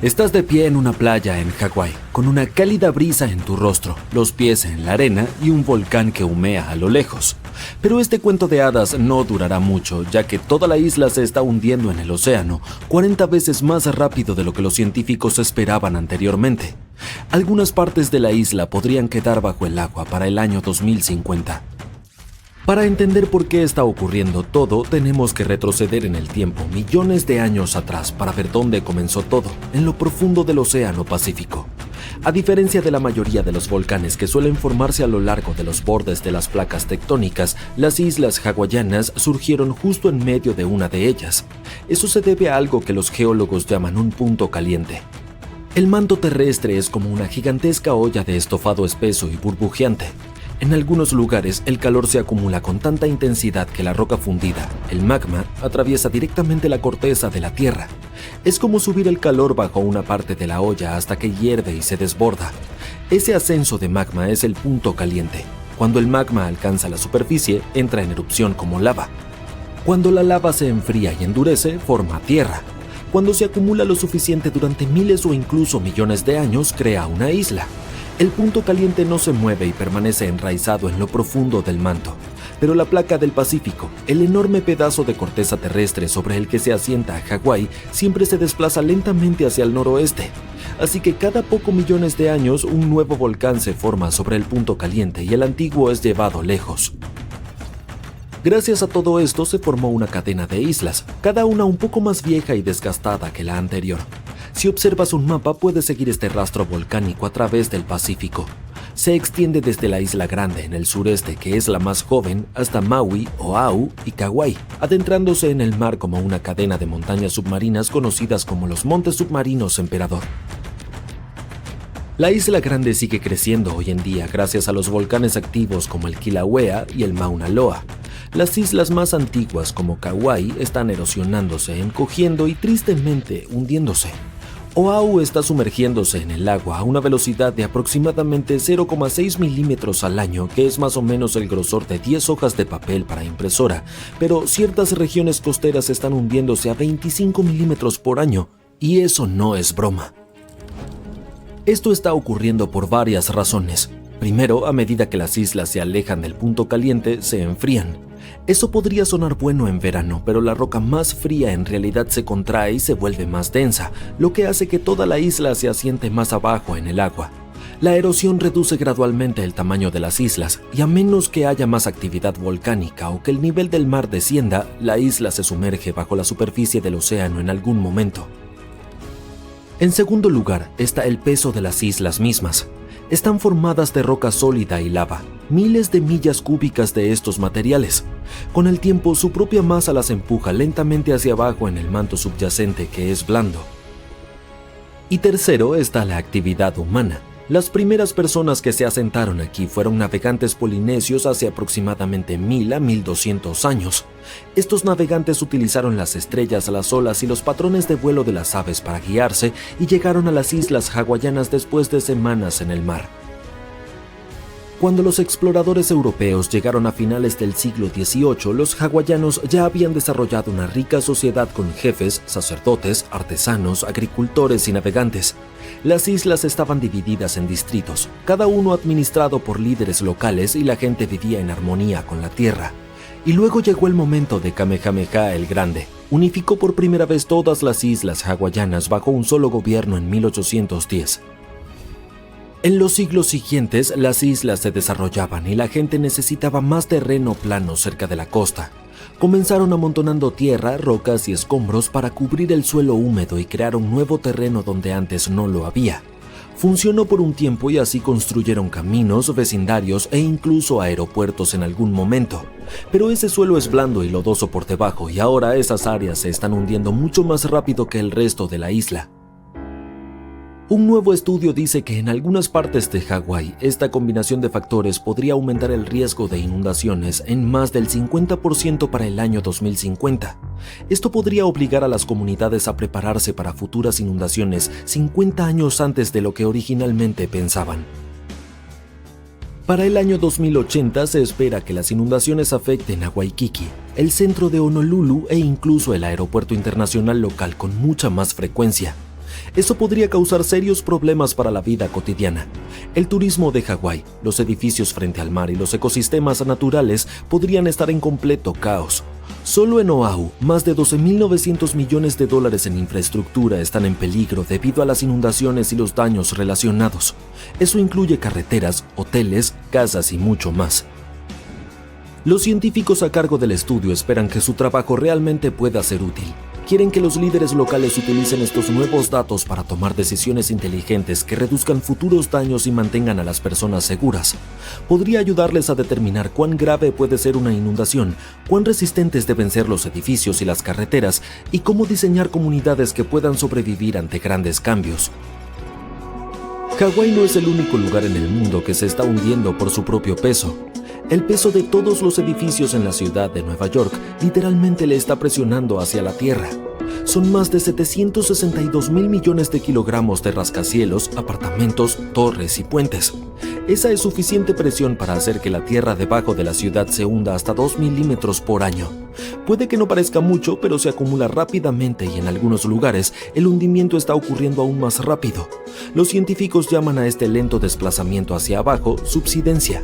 Estás de pie en una playa en Hawái, con una cálida brisa en tu rostro, los pies en la arena y un volcán que humea a lo lejos. Pero este cuento de hadas no durará mucho, ya que toda la isla se está hundiendo en el océano, 40 veces más rápido de lo que los científicos esperaban anteriormente. Algunas partes de la isla podrían quedar bajo el agua para el año 2050. Para entender por qué está ocurriendo todo, tenemos que retroceder en el tiempo millones de años atrás para ver dónde comenzó todo, en lo profundo del Océano Pacífico. A diferencia de la mayoría de los volcanes que suelen formarse a lo largo de los bordes de las placas tectónicas, las islas hawaianas surgieron justo en medio de una de ellas. Eso se debe a algo que los geólogos llaman un punto caliente. El manto terrestre es como una gigantesca olla de estofado espeso y burbujeante. En algunos lugares, el calor se acumula con tanta intensidad que la roca fundida, el magma, atraviesa directamente la corteza de la Tierra. Es como subir el calor bajo una parte de la olla hasta que hierve y se desborda. Ese ascenso de magma es el punto caliente. Cuando el magma alcanza la superficie, entra en erupción como lava. Cuando la lava se enfría y endurece, forma tierra. Cuando se acumula lo suficiente durante miles o incluso millones de años, crea una isla. El punto caliente no se mueve y permanece enraizado en lo profundo del manto, pero la placa del Pacífico, el enorme pedazo de corteza terrestre sobre el que se asienta Hawái, siempre se desplaza lentamente hacia el noroeste. Así que cada pocos millones de años un nuevo volcán se forma sobre el punto caliente y el antiguo es llevado lejos. Gracias a todo esto se formó una cadena de islas, cada una un poco más vieja y desgastada que la anterior. Si observas un mapa, puedes seguir este rastro volcánico a través del Pacífico. Se extiende desde la Isla Grande en el sureste, que es la más joven, hasta Maui, Oahu y Kauai, adentrándose en el mar como una cadena de montañas submarinas conocidas como los Montes Submarinos Emperador. La Isla Grande sigue creciendo hoy en día gracias a los volcanes activos como el Kilauea y el Mauna Loa. Las islas más antiguas como Kauai están erosionándose, encogiendo y tristemente hundiéndose. Oahu está sumergiéndose en el agua a una velocidad de aproximadamente 0,6 milímetros al año, que es más o menos el grosor de 10 hojas de papel para impresora, pero ciertas regiones costeras están hundiéndose a 25 milímetros por año, y eso no es broma. Esto está ocurriendo por varias razones. Primero, a medida que las islas se alejan del punto caliente, se enfrían. Eso podría sonar bueno en verano, pero la roca más fría en realidad se contrae y se vuelve más densa, lo que hace que toda la isla se asiente más abajo en el agua. La erosión reduce gradualmente el tamaño de las islas, y a menos que haya más actividad volcánica o que el nivel del mar descienda, la isla se sumerge bajo la superficie del océano en algún momento. En segundo lugar, está el peso de las islas mismas. Están formadas de roca sólida y lava, miles de millas cúbicas de estos materiales. Con el tiempo, su propia masa las empuja lentamente hacia abajo en el manto subyacente, que es blando. Y tercero está la actividad humana. Las primeras personas que se asentaron aquí fueron navegantes polinesios hace aproximadamente 1000 a 1200 años. Estos navegantes utilizaron las estrellas, las olas y los patrones de vuelo de las aves para guiarse y llegaron a las islas hawaianas después de semanas en el mar. Cuando los exploradores europeos llegaron a finales del siglo XVIII, los hawaianos ya habían desarrollado una rica sociedad con jefes, sacerdotes, artesanos, agricultores y navegantes. Las islas estaban divididas en distritos, cada uno administrado por líderes locales, y la gente vivía en armonía con la tierra. Y luego llegó el momento de Kamehameha el Grande. Unificó por primera vez todas las islas hawaianas bajo un solo gobierno en 1810. En los siglos siguientes, las islas se desarrollaban y la gente necesitaba más terreno plano cerca de la costa. Comenzaron amontonando tierra, rocas y escombros para cubrir el suelo húmedo y crear un nuevo terreno donde antes no lo había. Funcionó por un tiempo y así construyeron caminos, vecindarios e incluso aeropuertos en algún momento. Pero ese suelo es blando y lodoso por debajo, y ahora esas áreas se están hundiendo mucho más rápido que el resto de la isla. Un nuevo estudio dice que en algunas partes de Hawái, esta combinación de factores podría aumentar el riesgo de inundaciones en más del 50% para el año 2050. Esto podría obligar a las comunidades a prepararse para futuras inundaciones 50 años antes de lo que originalmente pensaban. Para el año 2080 se espera que las inundaciones afecten a Waikiki, el centro de Honolulu e incluso el aeropuerto internacional local con mucha más frecuencia. Eso podría causar serios problemas para la vida cotidiana. El turismo de Hawái, los edificios frente al mar y los ecosistemas naturales podrían estar en completo caos. Solo en Oahu, más de 12.900 millones de dólares en infraestructura están en peligro debido a las inundaciones y los daños relacionados. Eso incluye carreteras, hoteles, casas y mucho más. Los científicos a cargo del estudio esperan que su trabajo realmente pueda ser útil. Quieren que los líderes locales utilicen estos nuevos datos para tomar decisiones inteligentes que reduzcan futuros daños y mantengan a las personas seguras. Podría ayudarles a determinar cuán grave puede ser una inundación, cuán resistentes deben ser los edificios y las carreteras, y cómo diseñar comunidades que puedan sobrevivir ante grandes cambios. Hawái no es el único lugar en el mundo que se está hundiendo por su propio peso. El peso de todos los edificios en la ciudad de Nueva York literalmente le está presionando hacia la tierra. Son más de 762.000 millones de kilogramos de rascacielos, apartamentos, torres y puentes. Esa es suficiente presión para hacer que la tierra debajo de la ciudad se hunda hasta 2 milímetros por año. Puede que no parezca mucho, pero se acumula rápidamente y en algunos lugares el hundimiento está ocurriendo aún más rápido. Los científicos llaman a este lento desplazamiento hacia abajo subsidencia.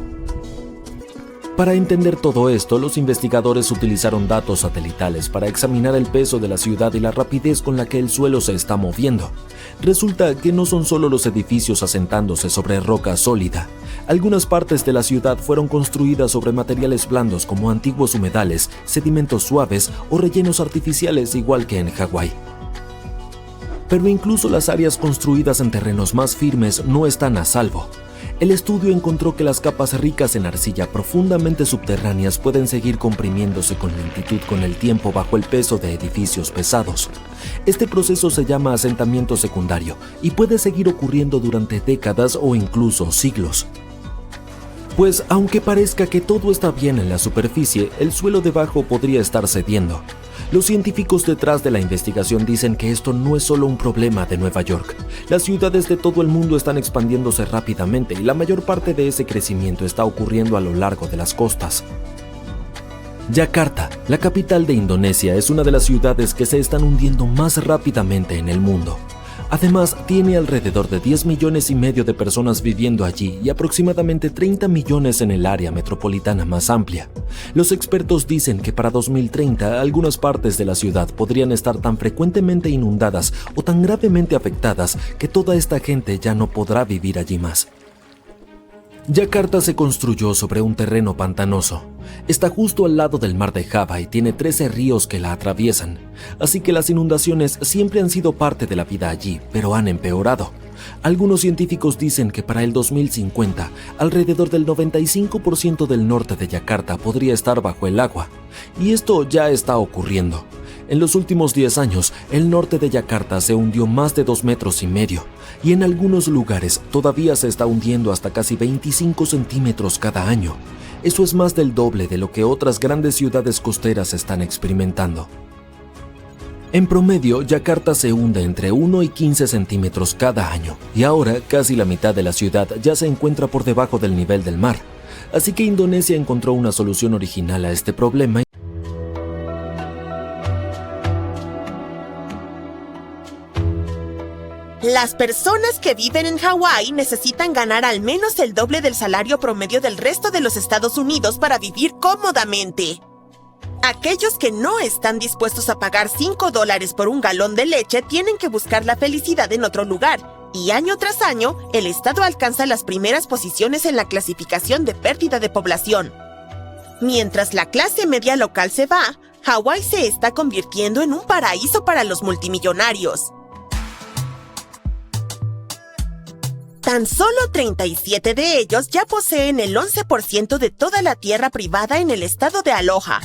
Para entender todo esto, los investigadores utilizaron datos satelitales para examinar el peso de la ciudad y la rapidez con la que el suelo se está moviendo. Resulta que no son solo los edificios asentándose sobre roca sólida. Algunas partes de la ciudad fueron construidas sobre materiales blandos como antiguos humedales, sedimentos suaves o rellenos artificiales igual que en Hawái. Pero incluso las áreas construidas en terrenos más firmes no están a salvo. El estudio encontró que las capas ricas en arcilla profundamente subterráneas pueden seguir comprimiéndose con lentitud con el tiempo bajo el peso de edificios pesados. Este proceso se llama asentamiento secundario y puede seguir ocurriendo durante décadas o incluso siglos. Pues aunque parezca que todo está bien en la superficie, el suelo debajo podría estar cediendo. Los científicos detrás de la investigación dicen que esto no es solo un problema de Nueva York. Las ciudades de todo el mundo están expandiéndose rápidamente y la mayor parte de ese crecimiento está ocurriendo a lo largo de las costas. Yakarta, la capital de Indonesia, es una de las ciudades que se están hundiendo más rápidamente en el mundo. Además, tiene alrededor de 10 millones y medio de personas viviendo allí y aproximadamente 30 millones en el área metropolitana más amplia. Los expertos dicen que para 2030 algunas partes de la ciudad podrían estar tan frecuentemente inundadas o tan gravemente afectadas que toda esta gente ya no podrá vivir allí más. Yakarta se construyó sobre un terreno pantanoso. Está justo al lado del mar de Java y tiene 13 ríos que la atraviesan, así que las inundaciones siempre han sido parte de la vida allí, pero han empeorado. Algunos científicos dicen que para el 2050, alrededor del 95% del norte de Yakarta podría estar bajo el agua, y esto ya está ocurriendo. En los últimos 10 años, el norte de Yakarta se hundió más de 2,5 metros, y en algunos lugares todavía se está hundiendo hasta casi 25 centímetros cada año. Eso es más del doble de lo que otras grandes ciudades costeras están experimentando. En promedio, Yakarta se hunde entre 1 y 15 centímetros cada año, y ahora casi la mitad de la ciudad ya se encuentra por debajo del nivel del mar. Así que Indonesia encontró una solución original a este problema. Las personas que viven en Hawái necesitan ganar al menos el doble del salario promedio del resto de los Estados Unidos para vivir cómodamente. Aquellos que no están dispuestos a pagar $5 por un galón de leche tienen que buscar la felicidad en otro lugar, y año tras año, el estado alcanza las primeras posiciones en la clasificación de pérdida de población. Mientras la clase media local se va, Hawái se está convirtiendo en un paraíso para los multimillonarios. Tan solo 37 de ellos ya poseen el 11% de toda la tierra privada en el estado de Aloha.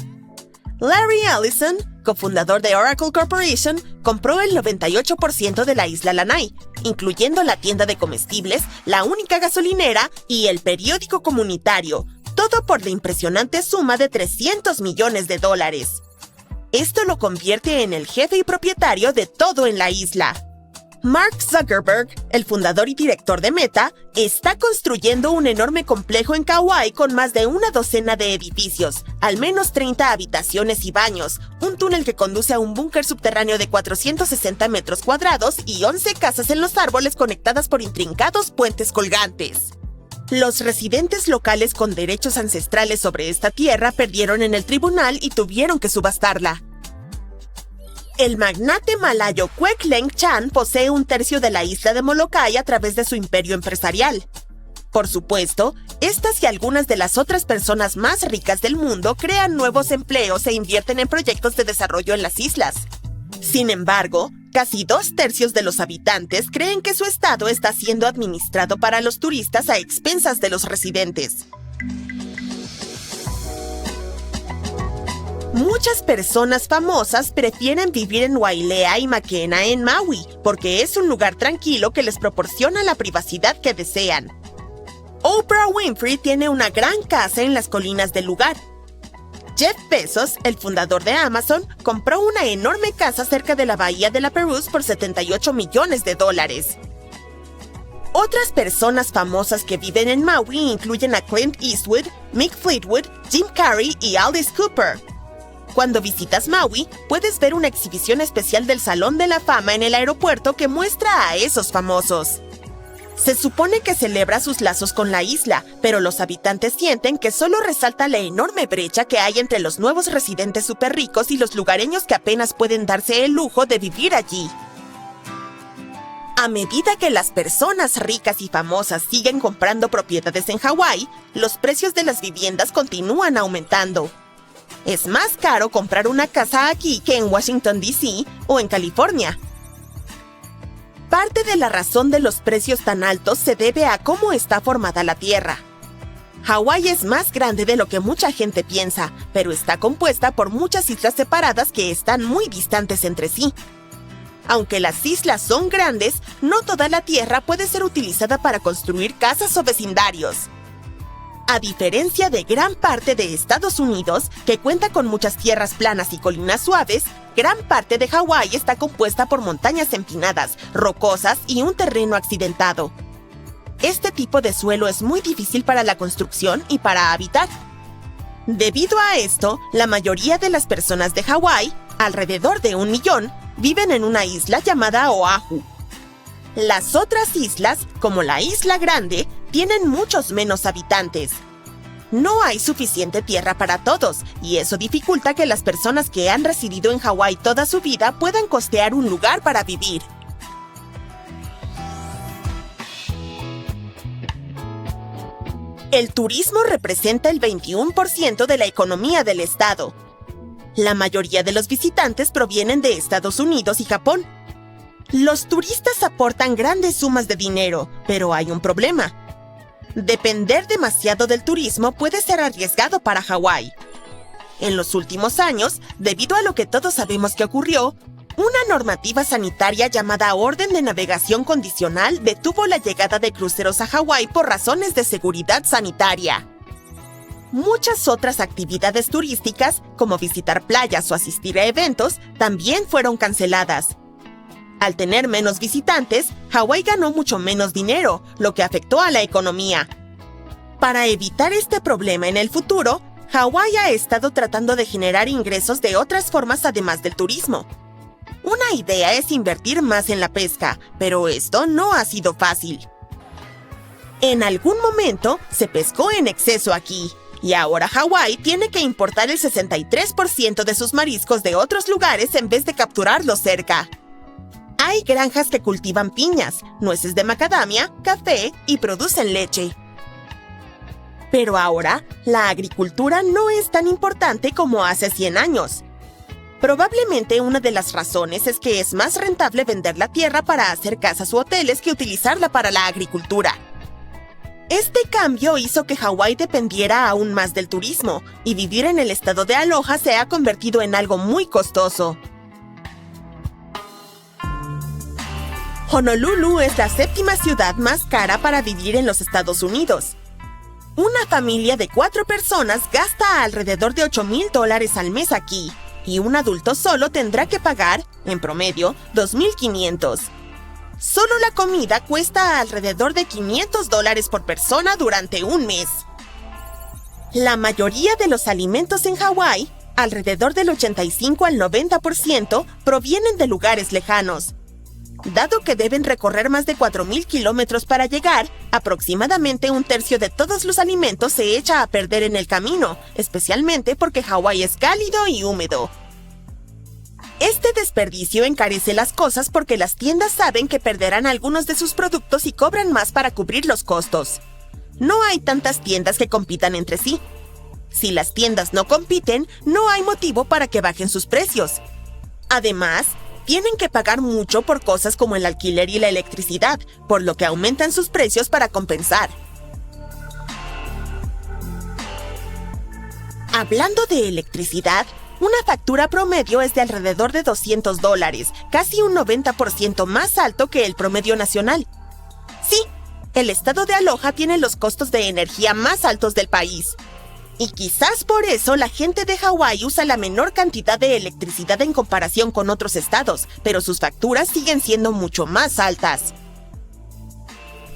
Larry Ellison, cofundador de Oracle Corporation, compró el 98% de la isla Lanai, incluyendo la tienda de comestibles, la única gasolinera y el periódico comunitario, todo por la impresionante suma de $300 millones. Esto lo convierte en el jefe y propietario de todo en la isla. Mark Zuckerberg, el fundador y director de Meta, está construyendo un enorme complejo en Kauai con más de una docena de edificios, al menos 30 habitaciones y baños, un túnel que conduce a un búnker subterráneo de 460 metros cuadrados y 11 casas en los árboles conectadas por intrincados puentes colgantes. Los residentes locales con derechos ancestrales sobre esta tierra perdieron en el tribunal y tuvieron que subastarla. El magnate malayo Kwek Leng Chan posee un tercio de la isla de Molokai a través de su imperio empresarial. Por supuesto, estas y algunas de las otras personas más ricas del mundo crean nuevos empleos e invierten en proyectos de desarrollo en las islas. Sin embargo, casi 2/3 de los habitantes creen que su estado está siendo administrado para los turistas a expensas de los residentes. Muchas personas famosas prefieren vivir en Wailea y Makena en Maui, porque es un lugar tranquilo que les proporciona la privacidad que desean. Oprah Winfrey tiene una gran casa en las colinas del lugar. Jeff Bezos, el fundador de Amazon, compró una enorme casa cerca de la bahía de la Perouse por $78 millones. Otras personas famosas que viven en Maui incluyen a Clint Eastwood, Mick Fleetwood, Jim Carrey y Alice Cooper. Cuando visitas Maui, puedes ver una exhibición especial del Salón de la Fama en el aeropuerto que muestra a esos famosos. Se supone que celebra sus lazos con la isla, pero los habitantes sienten que solo resalta la enorme brecha que hay entre los nuevos residentes súper ricos y los lugareños que apenas pueden darse el lujo de vivir allí. A medida que las personas ricas y famosas siguen comprando propiedades en Hawái, los precios de las viviendas continúan aumentando. Es más caro comprar una casa aquí que en Washington, D.C. o en California. Parte de la razón de los precios tan altos se debe a cómo está formada la Tierra. Hawái es más grande de lo que mucha gente piensa, pero está compuesta por muchas islas separadas que están muy distantes entre sí. Aunque las islas son grandes, no toda la Tierra puede ser utilizada para construir casas o vecindarios. A diferencia de gran parte de Estados Unidos, que cuenta con muchas tierras planas y colinas suaves, gran parte de Hawái está compuesta por montañas empinadas, rocosas y un terreno accidentado. Este tipo de suelo es muy difícil para la construcción y para habitar. Debido a esto, la mayoría de las personas de Hawái, alrededor de 1 millón, viven en una isla llamada Oahu. Las otras islas, como la Isla Grande, tienen muchos menos habitantes. No hay suficiente tierra para todos, y eso dificulta que las personas que han residido en Hawái toda su vida puedan costear un lugar para vivir. El turismo representa el 21% de la economía del estado. La mayoría de los visitantes provienen de Estados Unidos y Japón. Los turistas aportan grandes sumas de dinero, pero hay un problema. Depender demasiado del turismo puede ser arriesgado para Hawái. En los últimos años, debido a lo que todos sabemos que ocurrió, una normativa sanitaria llamada Orden de Navegación Condicional detuvo la llegada de cruceros a Hawái por razones de seguridad sanitaria. Muchas otras actividades turísticas, como visitar playas o asistir a eventos, también fueron canceladas. Al tener menos visitantes, Hawái ganó mucho menos dinero, lo que afectó a la economía. Para evitar este problema en el futuro, Hawái ha estado tratando de generar ingresos de otras formas además del turismo. Una idea es invertir más en la pesca, pero esto no ha sido fácil. En algún momento se pescó en exceso aquí, y ahora Hawái tiene que importar el 63% de sus mariscos de otros lugares en vez de capturarlos cerca. Hay granjas que cultivan piñas, nueces de macadamia, café y producen leche. Pero ahora, la agricultura no es tan importante como hace 100 años. Probablemente una de las razones es que es más rentable vender la tierra para hacer casas u hoteles que utilizarla para la agricultura. Este cambio hizo que Hawái dependiera aún más del turismo, y vivir en el estado de Aloha se ha convertido en algo muy costoso. Honolulu es la 7ª ciudad más cara para vivir en los Estados Unidos. Una familia de 4 personas gasta alrededor de $8,000 al mes aquí, y un adulto solo tendrá que pagar, en promedio, $2,500. Solo la comida cuesta alrededor de $500 por persona durante un mes. La mayoría de los alimentos en Hawái, alrededor del 85 al 90%, provienen de lugares lejanos. Dado que deben recorrer más de 4,000 kilómetros para llegar, aproximadamente un tercio de todos los alimentos se echa a perder en el camino, especialmente porque Hawái es cálido y húmedo. Este desperdicio encarece las cosas porque las tiendas saben que perderán algunos de sus productos y cobran más para cubrir los costos. No hay tantas tiendas que compitan entre sí. Si las tiendas no compiten, no hay motivo para que bajen sus precios. Además, tienen que pagar mucho por cosas como el alquiler y la electricidad, por lo que aumentan sus precios para compensar. Hablando de electricidad, una factura promedio es de alrededor de $200, casi un 90% más alto que el promedio nacional. Sí, el estado de Aloha tiene los costos de energía más altos del país. Y quizás por eso la gente de Hawái usa la menor cantidad de electricidad en comparación con otros estados, pero sus facturas siguen siendo mucho más altas.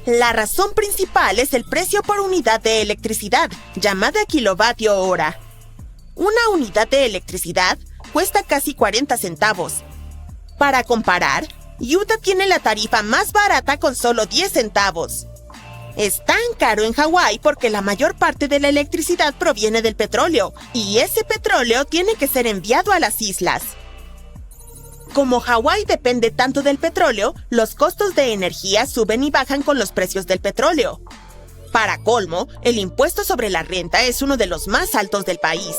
La razón principal es el precio por unidad de electricidad, llamada kilovatio hora. Una unidad de electricidad cuesta casi 40 centavos. Para comparar, Utah tiene la tarifa más barata con solo 10 centavos. Es tan caro en Hawái porque la mayor parte de la electricidad proviene del petróleo, y ese petróleo tiene que ser enviado a las islas. Como Hawái depende tanto del petróleo, los costos de energía suben y bajan con los precios del petróleo. Para colmo, el impuesto sobre la renta es uno de los más altos del país.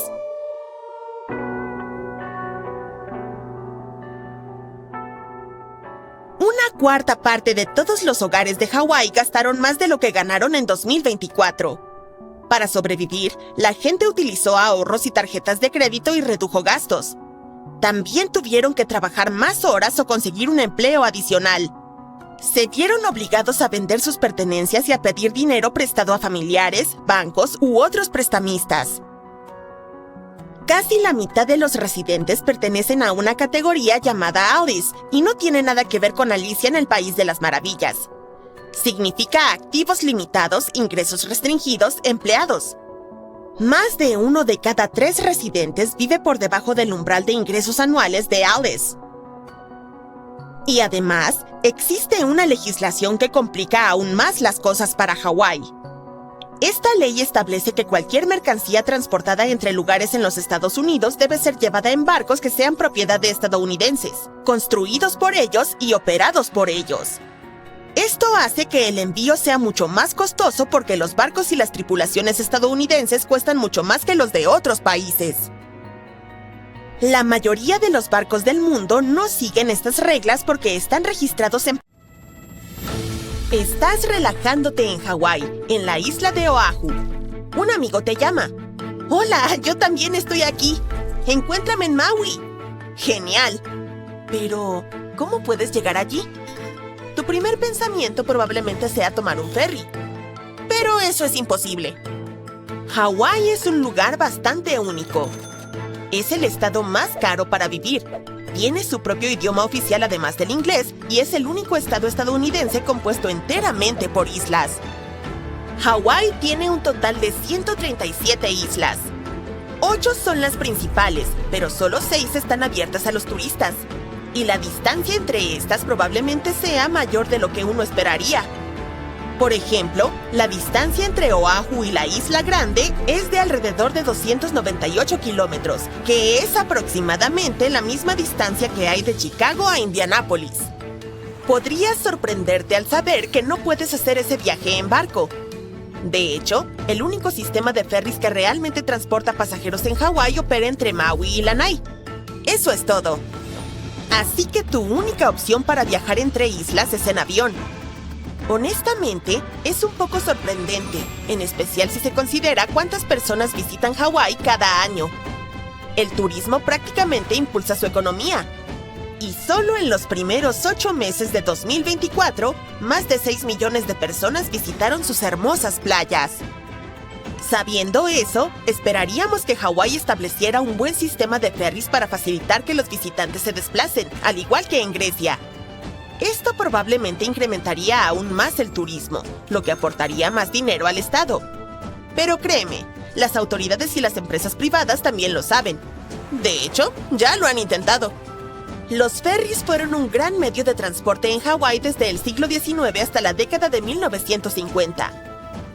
Una cuarta parte de todos los hogares de Hawái gastaron más de lo que ganaron en 2024. Para sobrevivir, la gente utilizó ahorros y tarjetas de crédito y redujo gastos. También tuvieron que trabajar más horas o conseguir un empleo adicional. Se vieron obligados a vender sus pertenencias y a pedir dinero prestado a familiares, bancos u otros prestamistas. Casi la mitad de los residentes pertenecen a una categoría llamada Alice y no tiene nada que ver con Alicia en el País de las Maravillas. Significa activos limitados, ingresos restringidos, empleados. Más de 1 de cada 3 residentes vive por debajo del umbral de ingresos anuales de Alice. Y además, existe una legislación que complica aún más las cosas para Hawái. Esta ley establece que cualquier mercancía transportada entre lugares en los Estados Unidos debe ser llevada en barcos que sean propiedad de estadounidenses, construidos por ellos y operados por ellos. Esto hace que el envío sea mucho más costoso porque los barcos y las tripulaciones estadounidenses cuestan mucho más que los de otros países. La mayoría de los barcos del mundo no siguen estas reglas porque están registrados en... Estás relajándote en Hawái, en la isla de Oahu. Un amigo te llama. Hola, yo también estoy aquí. Encuéntrame en Maui. Genial. Pero, ¿cómo puedes llegar allí? Tu primer pensamiento probablemente sea tomar un ferry. Pero eso es imposible. Hawái es un lugar bastante único. Es el estado más caro para vivir. Tiene su propio idioma oficial además del inglés y es el único estado estadounidense compuesto enteramente por islas. Hawái tiene un total de 137 islas. 8 son las principales, pero solo 6 están abiertas a los turistas. Y la distancia entre estas probablemente sea mayor de lo que uno esperaría. Por ejemplo, la distancia entre Oahu y la Isla Grande es de alrededor de 298 kilómetros, que es aproximadamente la misma distancia que hay de Chicago a Indianápolis. Podrías sorprenderte al saber que no puedes hacer ese viaje en barco. De hecho, el único sistema de ferries que realmente transporta pasajeros en Hawái opera entre Maui y Lanai. Eso es todo. Así que tu única opción para viajar entre islas es en avión. Honestamente, es un poco sorprendente, en especial si se considera cuántas personas visitan Hawái cada año. El turismo prácticamente impulsa su economía. Y solo en los primeros 8 meses de 2024, más de 6 millones de personas visitaron sus hermosas playas. Sabiendo eso, esperaríamos que Hawái estableciera un buen sistema de ferries para facilitar que los visitantes se desplacen, al igual que en Grecia. Esto probablemente incrementaría aún más el turismo, lo que aportaría más dinero al estado. Pero créeme, las autoridades y las empresas privadas también lo saben. De hecho, ya lo han intentado. Los ferries fueron un gran medio de transporte en Hawái desde el siglo XIX hasta la década de 1950.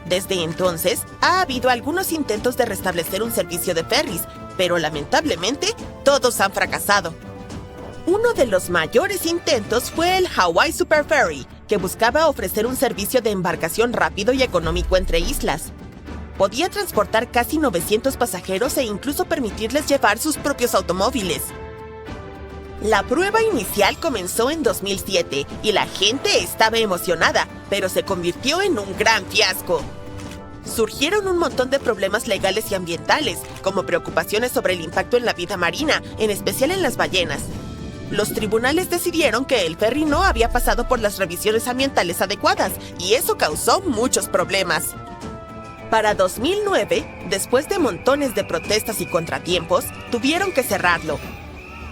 Desde entonces, ha habido algunos intentos de restablecer un servicio de ferries, pero lamentablemente, todos han fracasado. Uno de los mayores intentos fue el Hawaii Super Ferry, que buscaba ofrecer un servicio de embarcación rápido y económico entre islas. Podía transportar casi 900 pasajeros e incluso permitirles llevar sus propios automóviles. La prueba inicial comenzó en 2007 y la gente estaba emocionada, pero se convirtió en un gran fiasco. Surgieron un montón de problemas legales y ambientales, como preocupaciones sobre el impacto en la vida marina, en especial en las ballenas. Los tribunales decidieron que el ferry no había pasado por las revisiones ambientales adecuadas, y eso causó muchos problemas. Para 2009, después de montones de protestas y contratiempos, tuvieron que cerrarlo.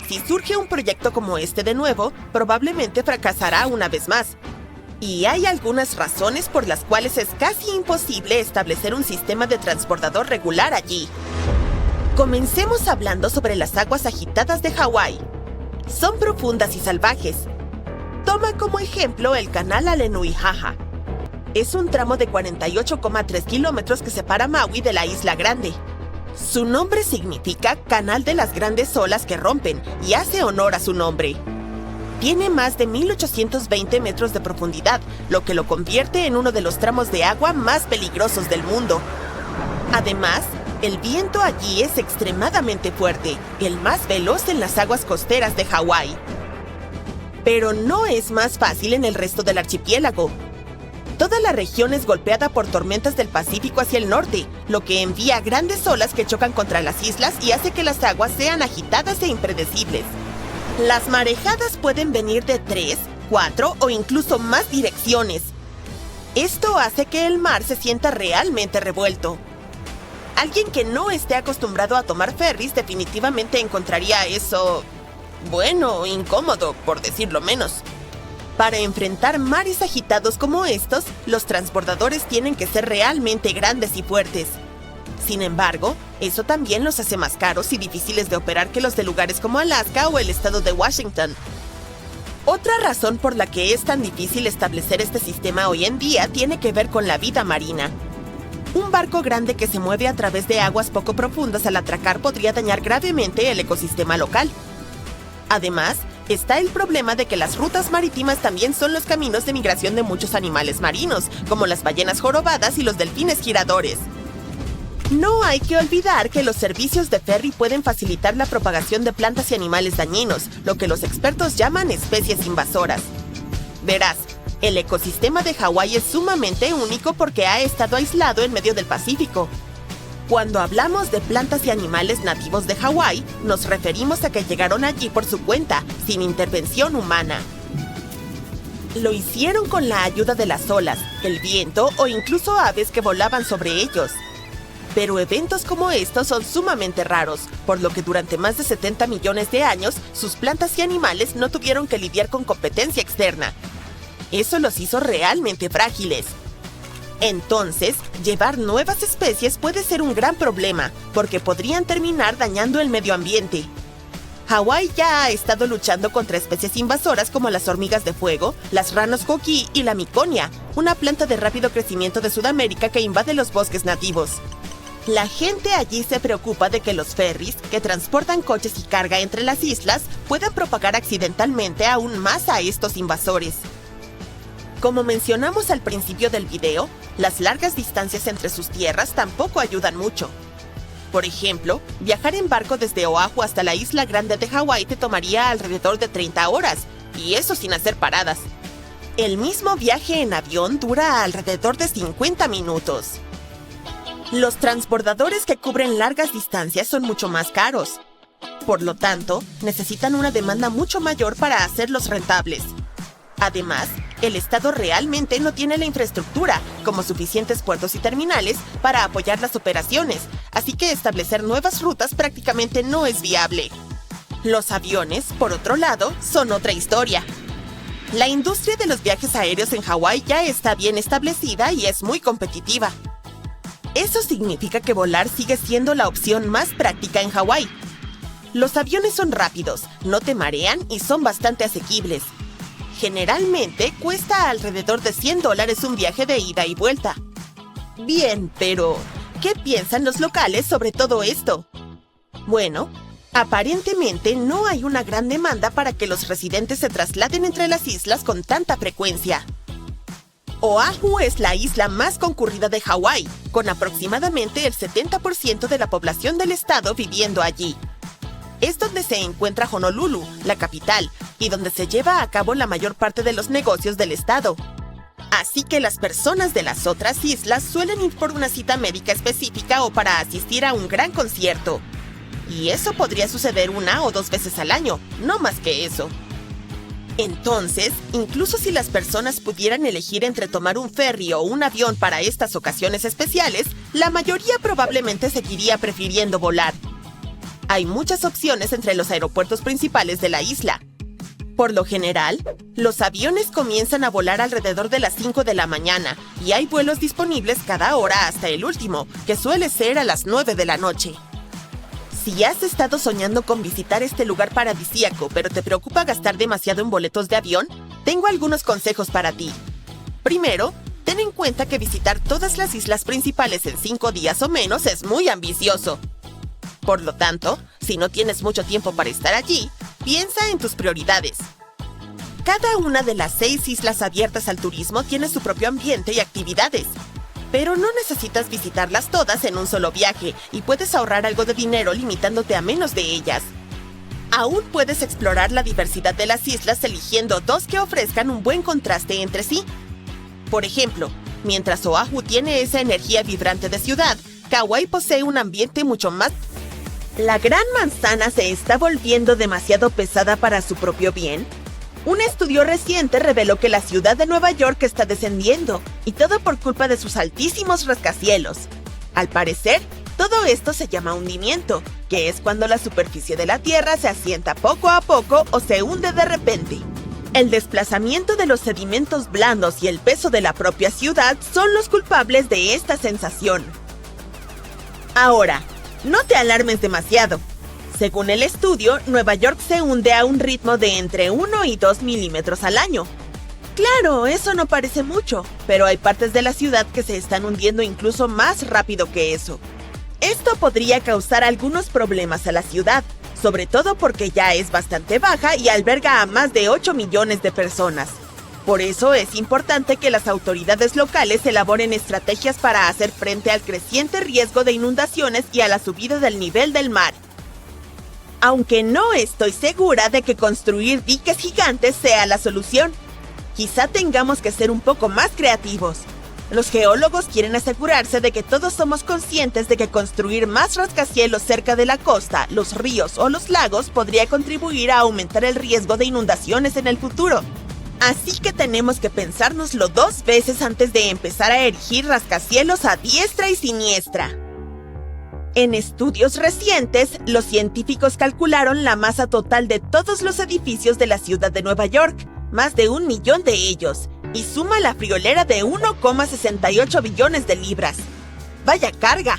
Si surge un proyecto como este de nuevo, probablemente fracasará una vez más. Y hay algunas razones por las cuales es casi imposible establecer un sistema de transbordador regular allí. Comencemos hablando sobre las aguas agitadas de Hawái. Son profundas y salvajes. Toma como ejemplo el canal Alenuihaha. Es un tramo de 48,3 kilómetros que separa Maui de la Isla Grande. Su nombre significa Canal de las Grandes Olas que Rompen y hace honor a su nombre. Tiene más de 1,820 metros de profundidad, lo que lo convierte en uno de los tramos de agua más peligrosos del mundo. Además, el viento allí es extremadamente fuerte, el más veloz en las aguas costeras de Hawái. Pero no es más fácil en el resto del archipiélago. Toda la región es golpeada por tormentas del Pacífico hacia el norte, lo que envía grandes olas que chocan contra las islas y hace que las aguas sean agitadas e impredecibles. Las marejadas pueden venir de 3, 4 o incluso más direcciones. Esto hace que el mar se sienta realmente revuelto. Alguien que no esté acostumbrado a tomar ferries definitivamente encontraría eso, bueno, incómodo, por decirlo menos. Para enfrentar mares agitados como estos, los transbordadores tienen que ser realmente grandes y fuertes. Sin embargo, eso también los hace más caros y difíciles de operar que los de lugares como Alaska o el estado de Washington. Otra razón por la que es tan difícil establecer este sistema hoy en día tiene que ver con la vida marina. Un barco grande que se mueve a través de aguas poco profundas al atracar podría dañar gravemente el ecosistema local. Además, está el problema de que las rutas marítimas también son los caminos de migración de muchos animales marinos, como las ballenas jorobadas y los delfines giradores. No hay que olvidar que los servicios de ferry pueden facilitar la propagación de plantas y animales dañinos, lo que los expertos llaman especies invasoras. Verás, el ecosistema de Hawái es sumamente único porque ha estado aislado en medio del Pacífico. Cuando hablamos de plantas y animales nativos de Hawái, nos referimos a que llegaron allí por su cuenta, sin intervención humana. Lo hicieron con la ayuda de las olas, el viento o incluso aves que volaban sobre ellos. Pero eventos como estos son sumamente raros, por lo que durante más de 70 millones de años, sus plantas y animales no tuvieron que lidiar con competencia externa. Eso los hizo realmente frágiles. Entonces, llevar nuevas especies puede ser un gran problema, porque podrían terminar dañando el medio ambiente. Hawái ya ha estado luchando contra especies invasoras como las hormigas de fuego, las ranas coquí y la miconia, una planta de rápido crecimiento de Sudamérica que invade los bosques nativos. La gente allí se preocupa de que los ferries, que transportan coches y carga entre las islas, puedan propagar accidentalmente aún más a estos invasores. Como mencionamos al principio del video, las largas distancias entre sus tierras tampoco ayudan mucho. Por ejemplo, viajar en barco desde Oahu hasta la Isla Grande de Hawái te tomaría alrededor de 30 horas, y eso sin hacer paradas. El mismo viaje en avión dura alrededor de 50 minutos. Los transbordadores que cubren largas distancias son mucho más caros. Por lo tanto, necesitan una demanda mucho mayor para hacerlos rentables. Además, el Estado realmente no tiene la infraestructura, como suficientes puertos y terminales, para apoyar las operaciones, así que establecer nuevas rutas prácticamente no es viable. Los aviones, por otro lado, son otra historia. La industria de los viajes aéreos en Hawái ya está bien establecida y es muy competitiva. Eso significa que volar sigue siendo la opción más práctica en Hawái. Los aviones son rápidos, no te marean y son bastante asequibles. Generalmente cuesta alrededor de $100 un viaje de ida y vuelta. Bien, pero ¿qué piensan los locales sobre todo esto? Bueno, aparentemente no hay una gran demanda para que los residentes se trasladen entre las islas con tanta frecuencia. Oahu es la isla más concurrida de Hawái, con aproximadamente el 70% de la población del estado viviendo allí. Es donde se encuentra Honolulu, la capital, y donde se lleva a cabo la mayor parte de los negocios del estado. Así que las personas de las otras islas suelen ir por una cita médica específica o para asistir a un gran concierto. Y eso podría suceder 1 o 2 veces al año, no más que eso. Entonces, incluso si las personas pudieran elegir entre tomar un ferry o un avión para estas ocasiones especiales, la mayoría probablemente seguiría prefiriendo volar. Hay muchas opciones entre los aeropuertos principales de la isla. Por lo general, los aviones comienzan a volar alrededor de las 5 de la mañana y hay vuelos disponibles cada hora hasta el último, que suele ser a las 9 de la noche. Si has estado soñando con visitar este lugar paradisíaco, pero te preocupa gastar demasiado en boletos de avión, tengo algunos consejos para ti. Primero, ten en cuenta que visitar todas las islas principales en 5 días o menos es muy ambicioso. Por lo tanto, si no tienes mucho tiempo para estar allí, piensa en tus prioridades. Cada una de las 6 islas abiertas al turismo tiene su propio ambiente y actividades. Pero no necesitas visitarlas todas en un solo viaje y puedes ahorrar algo de dinero limitándote a menos de ellas. Aún puedes explorar la diversidad de las islas eligiendo 2 que ofrezcan un buen contraste entre sí. Por ejemplo, mientras Oahu tiene esa energía vibrante de ciudad, Kauai posee un ambiente mucho más... ¿La Gran Manzana se está volviendo demasiado pesada para su propio bien? Un estudio reciente reveló que la ciudad de Nueva York está descendiendo, y todo por culpa de sus altísimos rascacielos. Al parecer, todo esto se llama hundimiento, que es cuando la superficie de la Tierra se asienta poco a poco o se hunde de repente. El desplazamiento de los sedimentos blandos y el peso de la propia ciudad son los culpables de esta sensación. Ahora, no te alarmes demasiado. Según el estudio, Nueva York se hunde a un ritmo de entre 1 y 2 milímetros al año. Claro, eso no parece mucho, pero hay partes de la ciudad que se están hundiendo incluso más rápido que eso. Esto podría causar algunos problemas a la ciudad, sobre todo porque ya es bastante baja y alberga a más de 8 millones de personas. Por eso es importante que las autoridades locales elaboren estrategias para hacer frente al creciente riesgo de inundaciones y a la subida del nivel del mar. Aunque no estoy segura de que construir diques gigantes sea la solución. Quizá tengamos que ser un poco más creativos. Los geólogos quieren asegurarse de que todos somos conscientes de que construir más rascacielos cerca de la costa, los ríos o los lagos podría contribuir a aumentar el riesgo de inundaciones en el futuro. Así que tenemos que pensárnoslo 2 veces antes de empezar a erigir rascacielos a diestra y siniestra. En estudios recientes, los científicos calcularon la masa total de todos los edificios de la ciudad de Nueva York, más de 1 millón de ellos, y suma la friolera de 1,68 billones de libras. ¡Vaya carga!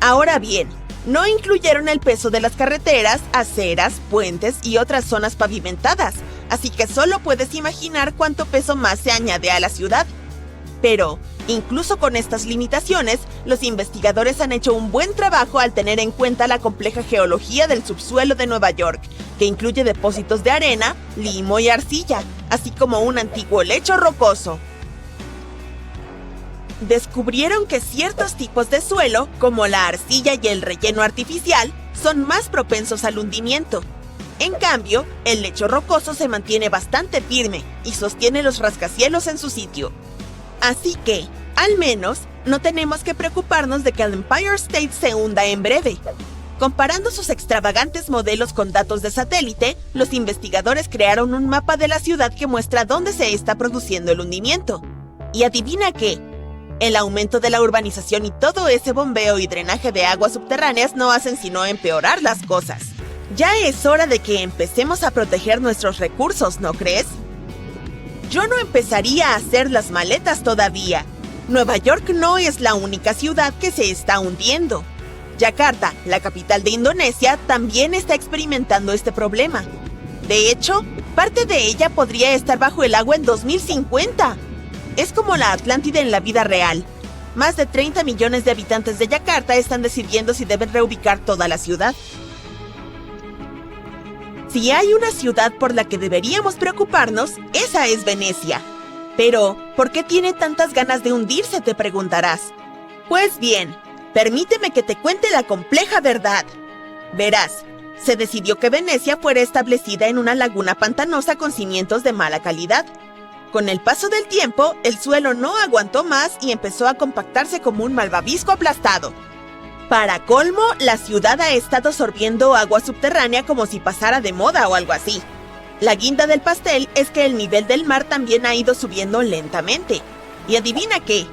Ahora bien, no incluyeron el peso de las carreteras, aceras, puentes y otras zonas pavimentadas, así que solo puedes imaginar cuánto peso más se añade a la ciudad. Pero, incluso con estas limitaciones, los investigadores han hecho un buen trabajo al tener en cuenta la compleja geología del subsuelo de Nueva York, que incluye depósitos de arena, limo y arcilla, así como un antiguo lecho rocoso. Descubrieron que ciertos tipos de suelo, como la arcilla y el relleno artificial, son más propensos al hundimiento. En cambio, el lecho rocoso se mantiene bastante firme y sostiene los rascacielos en su sitio. Así que, al menos, no tenemos que preocuparnos de que el Empire State se hunda en breve. Comparando sus extravagantes modelos con datos de satélite, los investigadores crearon un mapa de la ciudad que muestra dónde se está produciendo el hundimiento. Y adivina qué, el aumento de la urbanización y todo ese bombeo y drenaje de aguas subterráneas no hacen sino empeorar las cosas. Ya es hora de que empecemos a proteger nuestros recursos, ¿no crees? yo no empezaría a hacer las maletas todavía. Nueva York no es la única ciudad que se está hundiendo. Yakarta, la capital de Indonesia, también está experimentando este problema. De hecho, parte de ella podría estar bajo el agua en 2050. Es como la Atlántida en la vida real. Más de 30 millones de habitantes de Yakarta están decidiendo si deben reubicar toda la ciudad. Si hay una ciudad por la que deberíamos preocuparnos, esa es Venecia. Pero, ¿por qué tiene tantas ganas de hundirse?, te preguntarás. Pues bien, permíteme que te cuente la compleja verdad. Verás, se decidió que Venecia fuera establecida en una laguna pantanosa con cimientos de mala calidad. Con el paso del tiempo, el suelo no aguantó más y empezó a compactarse como un malvavisco aplastado. Para colmo, la ciudad ha estado sorbiendo agua subterránea como si pasara de moda o algo así. La guinda del pastel es que el nivel del mar también ha ido subiendo lentamente. ¿Y adivina qué?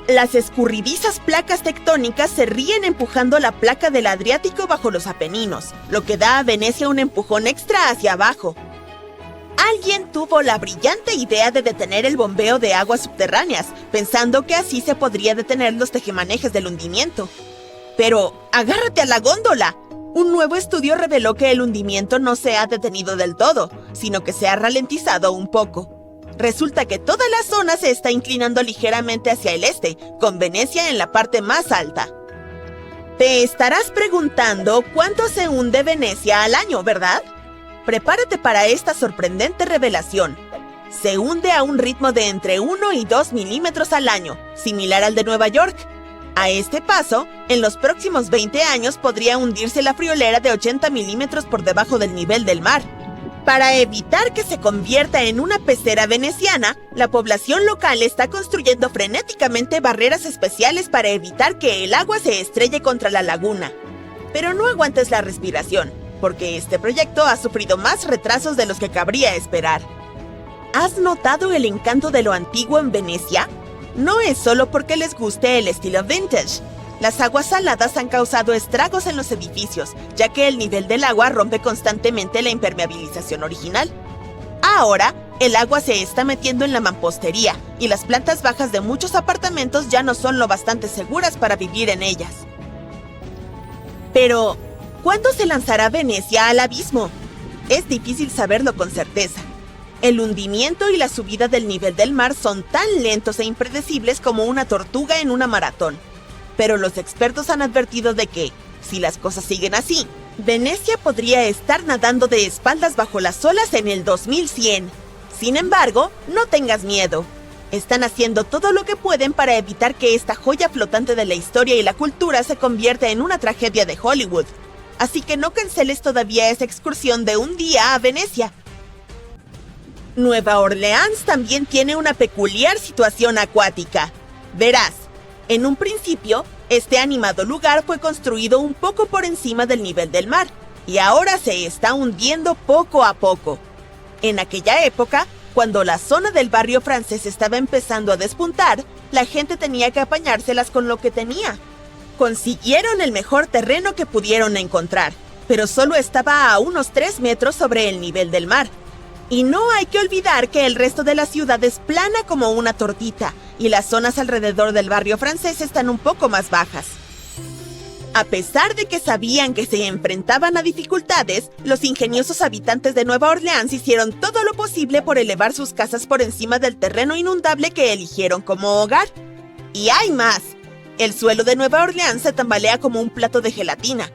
Las escurridizas placas tectónicas se ríen empujando la placa del Adriático bajo los Apeninos, lo que da a Venecia un empujón extra hacia abajo. Alguien tuvo la brillante idea de detener el bombeo de aguas subterráneas, pensando que así se podría detener los tejemanejes del hundimiento. Pero, agárrate a la góndola. Un nuevo estudio reveló que el hundimiento no se ha detenido del todo, sino que se ha ralentizado un poco. Resulta que toda la zona se está inclinando ligeramente hacia el este, con Venecia en la parte más alta. Te estarás preguntando cuánto se hunde Venecia al año, ¿verdad? Prepárate para esta sorprendente revelación. Se hunde a un ritmo de entre 1 y 2 milímetros al año, similar al de Nueva York. A este paso, en los próximos 20 años podría hundirse la friolera de 80 milímetros por debajo del nivel del mar. Para evitar que se convierta en una pecera veneciana, la población local está construyendo frenéticamente barreras especiales para evitar que el agua se estrelle contra la laguna. Pero no aguantes la respiración, porque este proyecto ha sufrido más retrasos de los que cabría esperar. ¿Has notado el encanto de lo antiguo en Venecia? No es solo porque les guste el estilo vintage. Las aguas saladas han causado estragos en los edificios, ya que el nivel del agua rompe constantemente la impermeabilización original. Ahora, el agua se está metiendo en la mampostería, y las plantas bajas de muchos apartamentos ya no son lo bastante seguras para vivir en ellas. Pero, ¿cuándo se lanzará Venecia al abismo? Es difícil saberlo con certeza. El hundimiento y la subida del nivel del mar son tan lentos e impredecibles como una tortuga en una maratón. Pero los expertos han advertido de que, si las cosas siguen así, Venecia podría estar nadando de espaldas bajo las olas en el 2100. Sin embargo, no tengas miedo. Están haciendo todo lo que pueden para evitar que esta joya flotante de la historia y la cultura se convierta en una tragedia de Hollywood. Así que no canceles todavía esa excursión de un día a Venecia. Nueva Orleans también tiene una peculiar situación acuática. Verás, en un principio, este animado lugar fue construido un poco por encima del nivel del mar, y ahora se está hundiendo poco a poco. En aquella época, cuando la zona del barrio francés estaba empezando a despuntar, la gente tenía que apañárselas con lo que tenía. Consiguieron el mejor terreno que pudieron encontrar, pero solo estaba a unos 3 metros sobre el nivel del mar. Y no hay que olvidar que el resto de la ciudad es plana como una tortita, y las zonas alrededor del barrio francés están un poco más bajas. A pesar de que sabían que se enfrentaban a dificultades, los ingeniosos habitantes de Nueva Orleans hicieron todo lo posible por elevar sus casas por encima del terreno inundable que eligieron como hogar. Y hay más. El suelo de Nueva Orleans se tambalea como un plato de gelatina.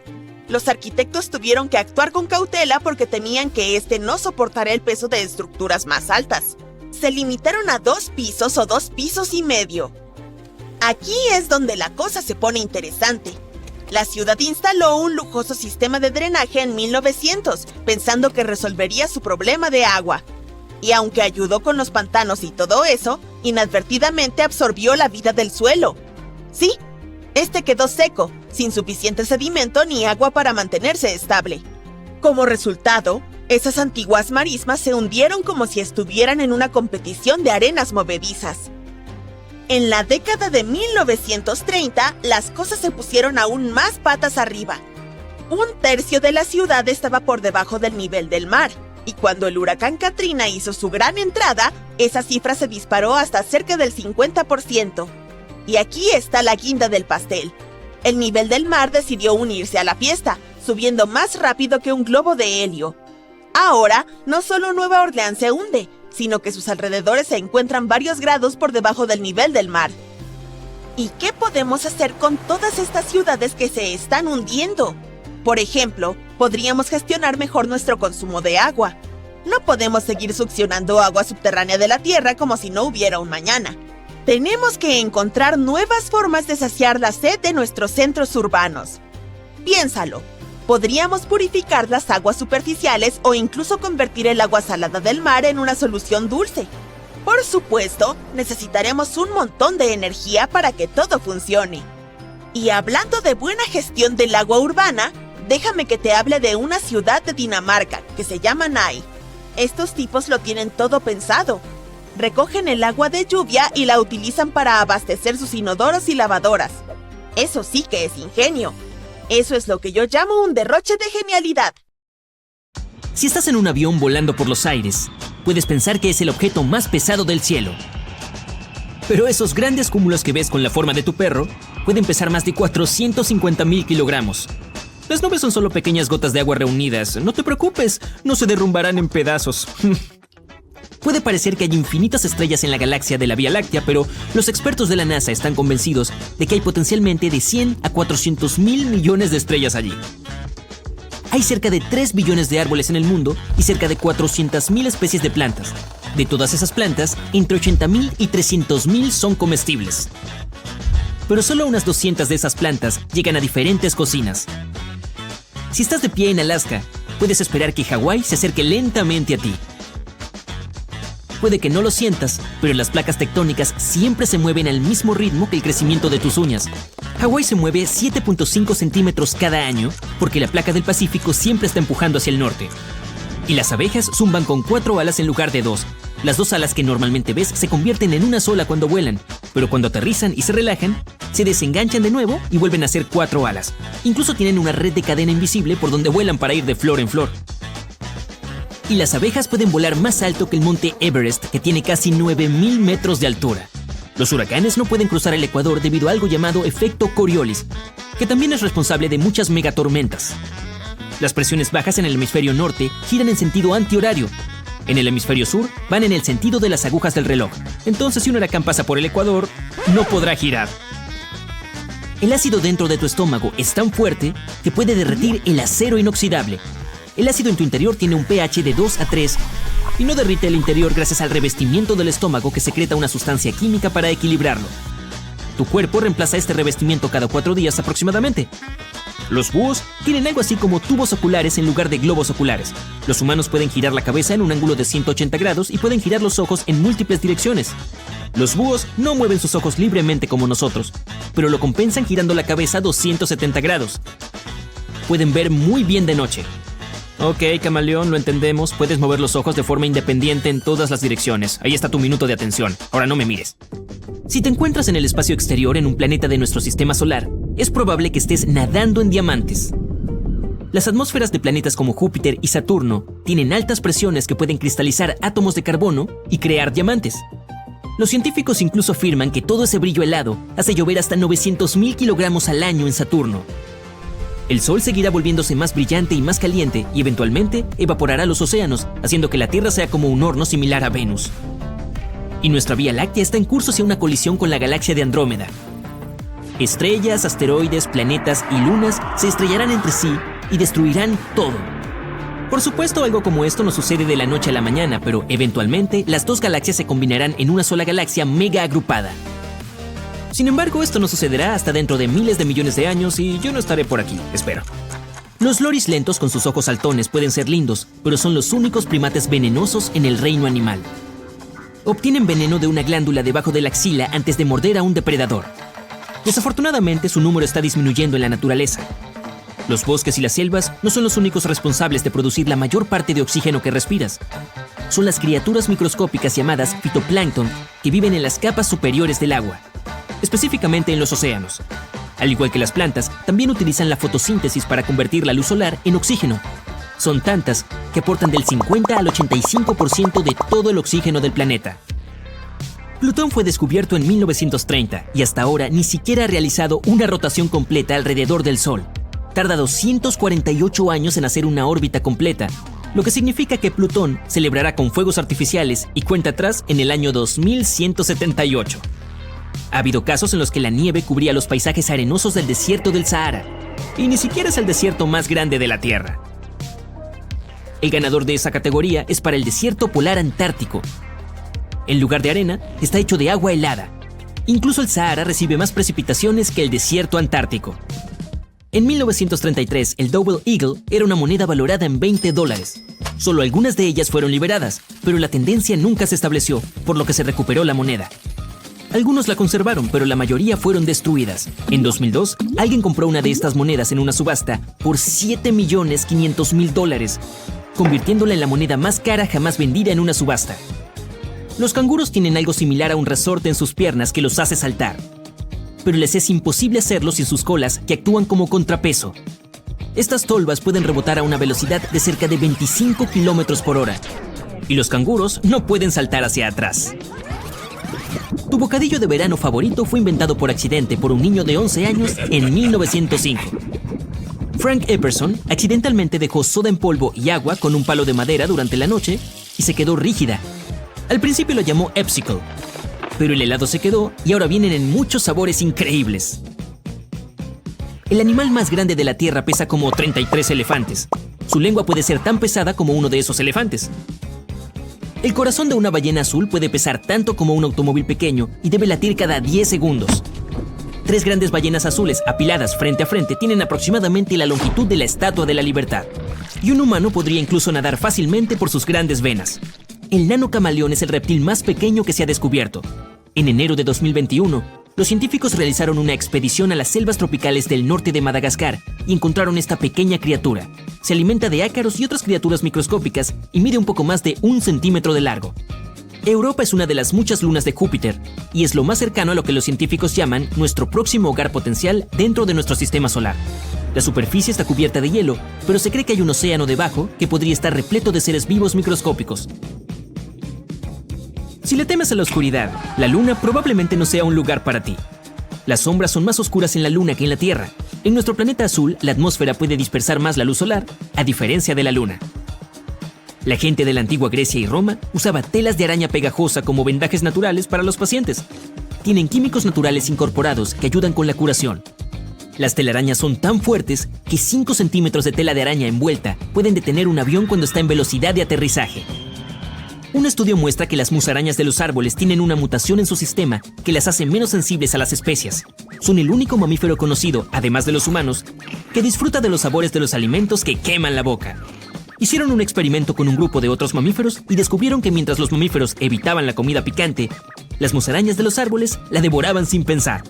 Los arquitectos tuvieron que actuar con cautela porque temían que este no soportara el peso de estructuras más altas. Se limitaron a 2 pisos o 2 pisos y medio. Aquí es donde la cosa se pone interesante. La ciudad instaló un lujoso sistema de drenaje en 1900, pensando que resolvería su problema de agua. Y aunque ayudó con los pantanos y todo eso, inadvertidamente absorbió la vida del suelo. Sí, este quedó seco, sin suficiente sedimento ni agua para mantenerse estable. Como resultado, esas antiguas marismas se hundieron como si estuvieran en una competición de arenas movedizas. En la década de 1930, las cosas se pusieron aún más patas arriba. 1/3 de la ciudad estaba por debajo del nivel del mar, Y cuando el huracán Katrina hizo su gran entrada, esa cifra se disparó hasta cerca del 50%. Y aquí está la guinda del pastel. El nivel del mar decidió unirse a la fiesta, subiendo más rápido que un globo de helio. Ahora, no solo Nueva Orleans se hunde, sino que sus alrededores se encuentran varios grados por debajo del nivel del mar. ¿Y qué podemos hacer con todas estas ciudades que se están hundiendo? Por ejemplo, podríamos gestionar mejor nuestro consumo de agua. No podemos seguir succionando agua subterránea de la tierra como si no hubiera un mañana. Tenemos que encontrar nuevas formas de saciar la sed de nuestros centros urbanos. Piénsalo. Podríamos purificar las aguas superficiales o incluso convertir el agua salada del mar en una solución dulce. Por supuesto, necesitaremos un montón de energía para que todo funcione. Y hablando de buena gestión del agua urbana, déjame que te hable de una ciudad de Dinamarca que se llama Nye. Estos tipos lo tienen todo pensado. Recogen el agua de lluvia y la utilizan para abastecer sus inodoros y lavadoras. Eso sí que es ingenio. Eso es lo que yo llamo un derroche de genialidad. Si estás en un avión volando por los aires, puedes pensar que es el objeto más pesado del cielo. Pero esos grandes cúmulos que ves con la forma de tu perro pueden pesar más de 450,000 kilogramos. Las nubes son solo pequeñas gotas de agua reunidas. No te preocupes, no se derrumbarán en pedazos. Puede parecer que hay infinitas estrellas en la galaxia de la Vía Láctea, pero los expertos de la NASA están convencidos de que hay potencialmente de 100 a 400,000 millones de estrellas allí. Hay cerca de 3 billones de árboles en el mundo y cerca de 400,000 especies de plantas. De todas esas plantas, entre 80,000 y 300,000 son comestibles. Pero solo unas 200 de esas plantas llegan a diferentes cocinas. Si estás de pie en Alaska, puedes esperar que Hawái se acerque lentamente a ti. Puede que no lo sientas, pero las placas tectónicas siempre se mueven al mismo ritmo que el crecimiento de tus uñas. Hawái se mueve 7.5 centímetros cada año porque la placa del Pacífico siempre está empujando hacia el norte. Y las abejas zumban con 4 alas en lugar de 2. Las 2 alas que normalmente ves se convierten en una sola cuando vuelan, pero cuando aterrizan y se relajan, se desenganchan de nuevo y vuelven a ser 4 alas. Incluso tienen una red de cadena invisible por donde vuelan para ir de flor en flor. Y las abejas pueden volar más alto que el monte Everest, que tiene casi 9,000 metros de altura. Los huracanes no pueden cruzar el Ecuador debido a algo llamado efecto Coriolis, que también es responsable de muchas megatormentas. Las presiones bajas en el hemisferio norte giran en sentido antihorario. En el hemisferio sur van en el sentido de las agujas del reloj. Entonces, si un huracán pasa por el Ecuador, no podrá girar. El ácido dentro de tu estómago es tan fuerte que puede derretir el acero inoxidable. El ácido en tu interior tiene un pH de 2 a 3 y no derrite el interior gracias al revestimiento del estómago que secreta una sustancia química para equilibrarlo. Tu cuerpo reemplaza este revestimiento cada 4 días aproximadamente. Los búhos tienen algo así como tubos oculares en lugar de globos oculares. Los humanos pueden girar la cabeza en un ángulo de 180 grados y pueden girar los ojos en múltiples direcciones. Los búhos no mueven sus ojos libremente como nosotros, pero lo compensan girando la cabeza a 270 grados. Pueden ver muy bien de noche. Ok, camaleón, lo entendemos. Puedes mover los ojos de forma independiente en todas las direcciones. Ahí está tu minuto de atención. Ahora no me mires. Si te encuentras en el espacio exterior en un planeta de nuestro sistema solar, es probable que estés nadando en diamantes. Las atmósferas de planetas como Júpiter y Saturno tienen altas presiones que pueden cristalizar átomos de carbono y crear diamantes. Los científicos incluso afirman que todo ese brillo helado hace llover hasta 900,000 kilogramos al año en Saturno. El Sol seguirá volviéndose más brillante y más caliente y eventualmente evaporará los océanos, haciendo que la Tierra sea como un horno similar a Venus. Y nuestra Vía Láctea está en curso hacia una colisión con la galaxia de Andrómeda. Estrellas, asteroides, planetas y lunas se estrellarán entre sí y destruirán todo. Por supuesto, algo como esto no sucede de la noche a la mañana, pero eventualmente las 2 galaxias se combinarán en una sola galaxia mega agrupada. Sin embargo, esto no sucederá hasta dentro de miles de millones de años y yo no estaré por aquí, espero. Los loris lentos con sus ojos saltones pueden ser lindos, pero son los únicos primates venenosos en el reino animal. Obtienen veneno de una glándula debajo de la axila antes de morder a un depredador. Desafortunadamente, su número está disminuyendo en la naturaleza. Los bosques y las selvas no son los únicos responsables de producir la mayor parte de oxígeno que respiras. Son las criaturas microscópicas llamadas fitoplancton que viven en las capas superiores del agua, específicamente en los océanos. Al igual que las plantas, también utilizan la fotosíntesis para convertir la luz solar en oxígeno. Son tantas que aportan del 50 al 85% de todo el oxígeno del planeta. Plutón fue descubierto en 1930 y hasta ahora ni siquiera ha realizado una rotación completa alrededor del Sol. Tarda 248 años en hacer una órbita completa, lo que significa que Plutón celebrará con fuegos artificiales y cuenta atrás en el año 2178. Ha habido casos en los que la nieve cubría los paisajes arenosos del desierto del Sahara, y ni siquiera es el desierto más grande de la Tierra. El ganador de esa categoría es para el desierto polar antártico. En lugar de arena, está hecho de agua helada. Incluso el Sahara recibe más precipitaciones que el desierto antártico. En 1933, el Double Eagle era una moneda valorada en $20. Solo algunas de ellas fueron liberadas, pero la tendencia nunca se estableció, por lo que se recuperó la moneda. Algunos la conservaron, pero la mayoría fueron destruidas. En 2002, alguien compró una de estas monedas en una subasta por $7.500.000, convirtiéndola en la moneda más cara jamás vendida en una subasta. Los canguros tienen algo similar a un resorte en sus piernas que los hace saltar, pero les es imposible hacerlo sin sus colas, que actúan como contrapeso. Estas tolvas pueden rebotar a una velocidad de cerca de 25 km por hora, y los canguros no pueden saltar hacia atrás. Tu bocadillo de verano favorito fue inventado por accidente por un niño de 11 años en 1905. Frank Epperson accidentalmente dejó soda en polvo y agua con un palo de madera durante la noche y se quedó rígida. Al principio lo llamó Epsicle, pero el helado se quedó y ahora vienen en muchos sabores increíbles. El animal más grande de la Tierra pesa como 33 elefantes. Su lengua puede ser tan pesada como uno de esos elefantes. El corazón de una ballena azul puede pesar tanto como un automóvil pequeño y debe latir cada 10 segundos. 3 grandes ballenas azules apiladas frente a frente tienen aproximadamente la longitud de la Estatua de la Libertad. Y un humano podría incluso nadar fácilmente por sus grandes venas. El nano camaleón es el reptil más pequeño que se ha descubierto. En enero de 2021, los científicos realizaron una expedición a las selvas tropicales del norte de Madagascar y encontraron esta pequeña criatura. Se alimenta de ácaros y otras criaturas microscópicas y mide un poco más de 1 centímetro de largo. Europa es una de las muchas lunas de Júpiter y es lo más cercano a lo que los científicos llaman nuestro próximo hogar potencial dentro de nuestro sistema solar. La superficie está cubierta de hielo, pero se cree que hay un océano debajo que podría estar repleto de seres vivos microscópicos. Si le temes a la oscuridad, la luna probablemente no sea un lugar para ti. Las sombras son más oscuras en la luna que en la Tierra. En nuestro planeta azul, la atmósfera puede dispersar más la luz solar, a diferencia de la luna. La gente de la antigua Grecia y Roma usaba telas de araña pegajosa como vendajes naturales para los pacientes. Tienen químicos naturales incorporados que ayudan con la curación. Las telarañas son tan fuertes que 5 centímetros de tela de araña envuelta pueden detener un avión cuando está en velocidad de aterrizaje. Un estudio muestra que las musarañas de los árboles tienen una mutación en su sistema que las hace menos sensibles a las especias. Son el único mamífero conocido, además de los humanos, que disfruta de los sabores de los alimentos que queman la boca. Hicieron un experimento con un grupo de otros mamíferos y descubrieron que mientras los mamíferos evitaban la comida picante, las musarañas de los árboles la devoraban sin pensar.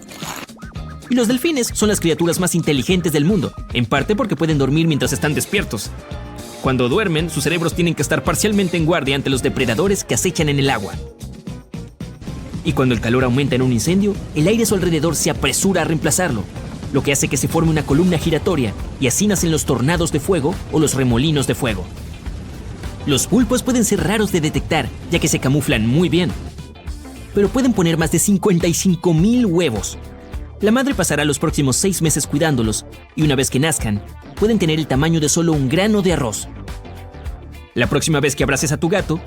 Y los delfines son las criaturas más inteligentes del mundo, en parte porque pueden dormir mientras están despiertos. Cuando duermen, sus cerebros tienen que estar parcialmente en guardia ante los depredadores que acechan en el agua. Y cuando el calor aumenta en un incendio, el aire a su alrededor se apresura a reemplazarlo, lo que hace que se forme una columna giratoria y así nacen los tornados de fuego o los remolinos de fuego. Los pulpos pueden ser raros de detectar, ya que se camuflan muy bien, pero pueden poner más de 55,000 huevos. La madre pasará los próximos 6 meses cuidándolos y una vez que nazcan, pueden tener el tamaño de solo un grano de arroz. La próxima vez que abraces a tu gato,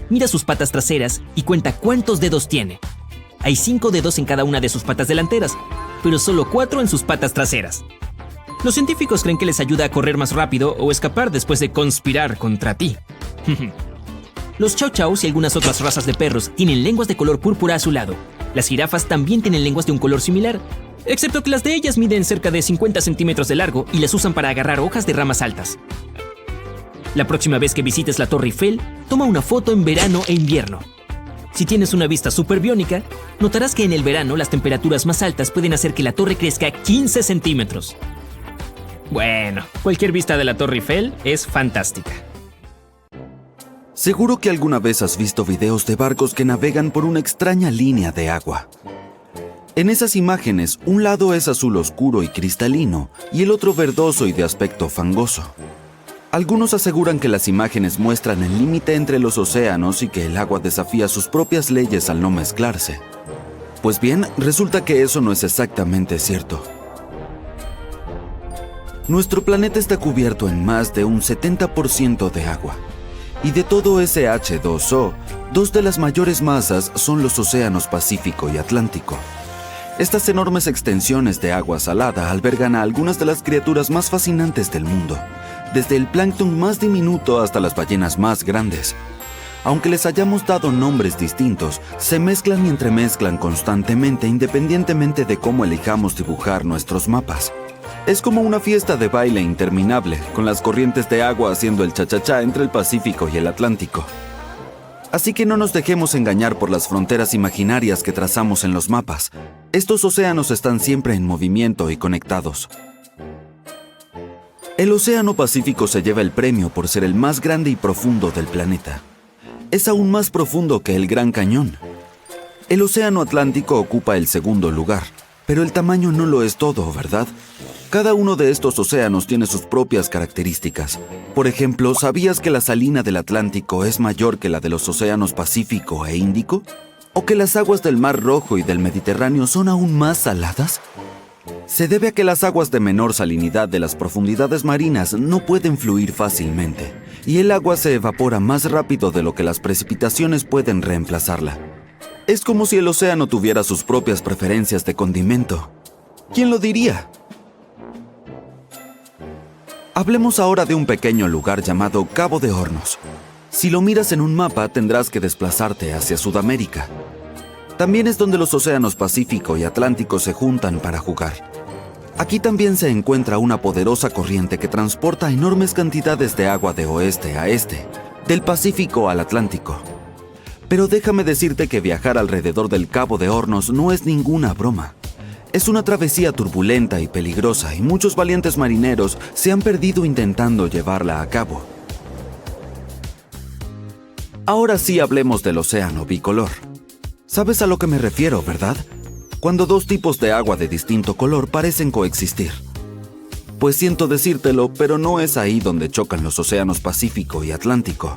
mira sus patas traseras y cuenta cuántos dedos tiene. Hay 5 dedos en cada una de sus patas delanteras, pero solo 4 en sus patas traseras. Los científicos creen que les ayuda a correr más rápido o escapar después de conspirar contra ti. Los chow chows y algunas otras razas de perros tienen lenguas de color púrpura azulado. Las jirafas también tienen lenguas de un color similar, excepto que las de ellas miden cerca de 50 centímetros de largo y las usan para agarrar hojas de ramas altas. La próxima vez que visites la Torre Eiffel, toma una foto en verano e invierno. Si tienes una vista superbiónica, notarás que en el verano las temperaturas más altas pueden hacer que la torre crezca 15 centímetros. Bueno, cualquier vista de la Torre Eiffel es fantástica. Seguro que alguna vez has visto videos de barcos que navegan por una extraña línea de agua. En esas imágenes, un lado es azul oscuro y cristalino y el otro verdoso y de aspecto fangoso. Algunos aseguran que las imágenes muestran el límite entre los océanos y que el agua desafía sus propias leyes al no mezclarse. Pues bien, resulta que eso no es exactamente cierto. Nuestro planeta está cubierto en más de un 70% de agua. Y de todo ese H2O, dos de las mayores masas son los océanos Pacífico y Atlántico. Estas enormes extensiones de agua salada albergan a algunas de las criaturas más fascinantes del mundo, desde el plancton más diminuto hasta las ballenas más grandes. Aunque les hayamos dado nombres distintos, se mezclan y entremezclan constantemente independientemente de cómo elijamos dibujar nuestros mapas. Es como una fiesta de baile interminable, con las corrientes de agua haciendo el cha-cha-cha entre el Pacífico y el Atlántico. Así que no nos dejemos engañar por las fronteras imaginarias que trazamos en los mapas. Estos océanos están siempre en movimiento y conectados. El Océano Pacífico se lleva el premio por ser el más grande y profundo del planeta. Es aún más profundo que el Gran Cañón. El Océano Atlántico ocupa el segundo lugar, pero el tamaño no lo es todo, ¿verdad? Cada uno de estos océanos tiene sus propias características. Por ejemplo, ¿sabías que la salina del Atlántico es mayor que la de los océanos Pacífico e Índico? ¿O que las aguas del Mar Rojo y del Mediterráneo son aún más saladas? Se debe a que las aguas de menor salinidad de las profundidades marinas no pueden fluir fácilmente, y el agua se evapora más rápido de lo que las precipitaciones pueden reemplazarla. Es como si el océano tuviera sus propias preferencias de condimento. ¿Quién lo diría? Hablemos ahora de un pequeño lugar llamado Cabo de Hornos. Si lo miras en un mapa, tendrás que desplazarte hacia Sudamérica. También es donde los océanos Pacífico y Atlántico se juntan para jugar. Aquí también se encuentra una poderosa corriente que transporta enormes cantidades de agua de oeste a este, del Pacífico al Atlántico. Pero déjame decirte que viajar alrededor del Cabo de Hornos no es ninguna broma. Es una travesía turbulenta y peligrosa y muchos valientes marineros se han perdido intentando llevarla a cabo. Ahora sí hablemos del océano bicolor. ¿Sabes a lo que me refiero, verdad? Cuando dos tipos de agua de distinto color parecen coexistir. Pues siento decírtelo, pero no es ahí donde chocan los océanos Pacífico y Atlántico.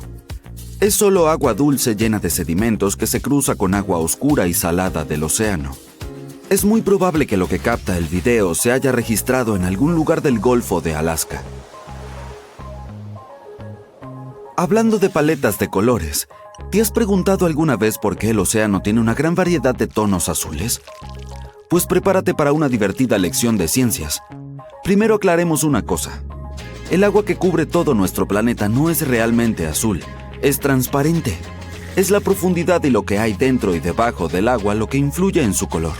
Es solo agua dulce llena de sedimentos que se cruza con agua oscura y salada del océano. Es muy probable que lo que capta el video se haya registrado en algún lugar del Golfo de Alaska. Hablando de paletas de colores, ¿te has preguntado alguna vez por qué el océano tiene una gran variedad de tonos azules? Pues prepárate para una divertida lección de ciencias. Primero aclaremos una cosa. El agua que cubre todo nuestro planeta no es realmente azul, es transparente. Es la profundidad y lo que hay dentro y debajo del agua lo que influye en su color.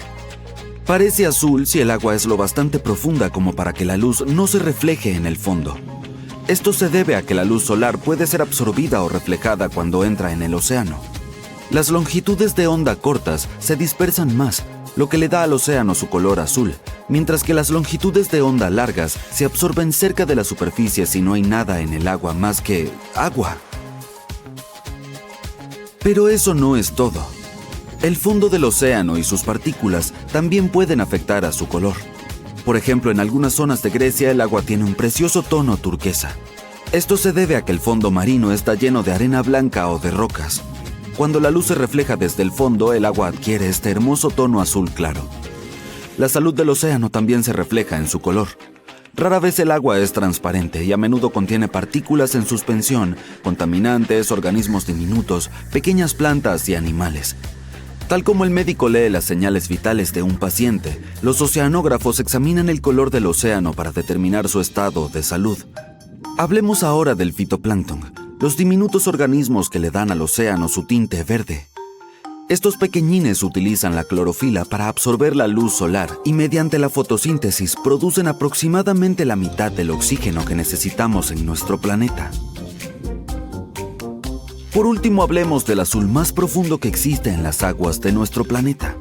Parece azul si el agua es lo bastante profunda como para que la luz no se refleje en el fondo. Esto se debe a que la luz solar puede ser absorbida o reflejada cuando entra en el océano. Las longitudes de onda cortas se dispersan más, lo que le da al océano su color azul, mientras que las longitudes de onda largas se absorben cerca de la superficie si no hay nada en el agua más que agua. Pero eso no es todo. El fondo del océano y sus partículas también pueden afectar a su color. Por ejemplo, en algunas zonas de Grecia el agua tiene un precioso tono turquesa. Esto se debe a que el fondo marino está lleno de arena blanca o de rocas. Cuando la luz se refleja desde el fondo, el agua adquiere este hermoso tono azul claro. La salud del océano también se refleja en su color. Rara vez el agua es transparente y a menudo contiene partículas en suspensión, contaminantes, organismos diminutos, pequeñas plantas y animales. Tal como el médico lee las señales vitales de un paciente, los oceanógrafos examinan el color del océano para determinar su estado de salud. Hablemos ahora del fitoplancton, los diminutos organismos que le dan al océano su tinte verde. Estos pequeñines utilizan la clorofila para absorber la luz solar y mediante la fotosíntesis producen aproximadamente la mitad del oxígeno que necesitamos en nuestro planeta. Por último, hablemos del azul más profundo que existe en las aguas de nuestro planeta.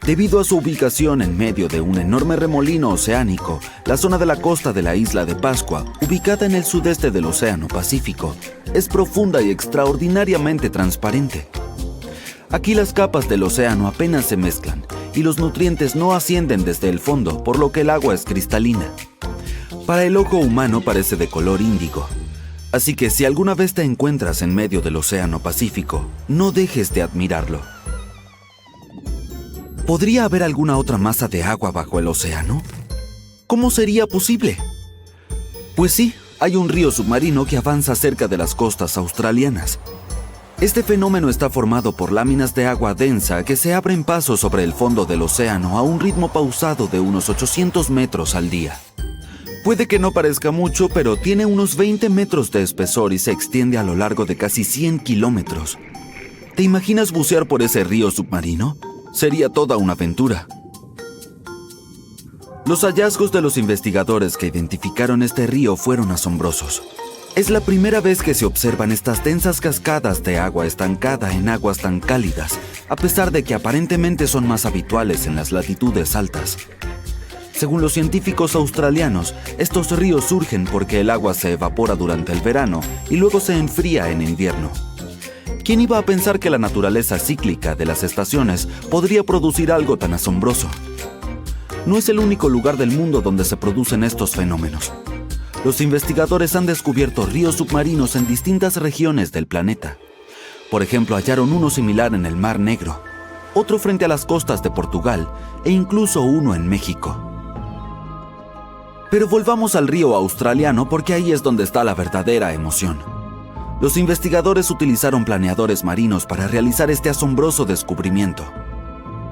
Debido a su ubicación en medio de un enorme remolino oceánico, la zona de la costa de la isla de Pascua, ubicada en el sudeste del Océano Pacífico, es profunda y extraordinariamente transparente. Aquí las capas del océano apenas se mezclan y los nutrientes no ascienden desde el fondo, por lo que el agua es cristalina. Para el ojo humano parece de color índigo, Así que si alguna vez te encuentras en medio del Océano Pacífico, no dejes de admirarlo. ¿Podría haber alguna otra masa de agua bajo el océano? ¿Cómo sería posible? Pues sí, hay un río submarino que avanza cerca de las costas australianas. Este fenómeno está formado por láminas de agua densa que se abren paso sobre el fondo del océano a un ritmo pausado de unos 800 metros al día. Puede que no parezca mucho, pero tiene unos 20 metros de espesor y se extiende a lo largo de casi 100 kilómetros. ¿Te imaginas bucear por ese río submarino? Sería toda una aventura. Los hallazgos de los investigadores que identificaron este río fueron asombrosos. Es la primera vez que se observan estas densas cascadas de agua estancada en aguas tan cálidas, a pesar de que aparentemente son más habituales en las latitudes altas. Según los científicos australianos, estos ríos surgen porque el agua se evapora durante el verano y luego se enfría en invierno. ¿Quién iba a pensar que la naturaleza cíclica de las estaciones podría producir algo tan asombroso? No es el único lugar del mundo donde se producen estos fenómenos. Los investigadores han descubierto ríos submarinos en distintas regiones del planeta. Por ejemplo, hallaron uno similar en el Mar Negro, otro frente a las costas de Portugal e incluso uno en México. Pero volvamos al río australiano porque ahí es donde está la verdadera emoción. Los investigadores utilizaron planeadores marinos para realizar este asombroso descubrimiento.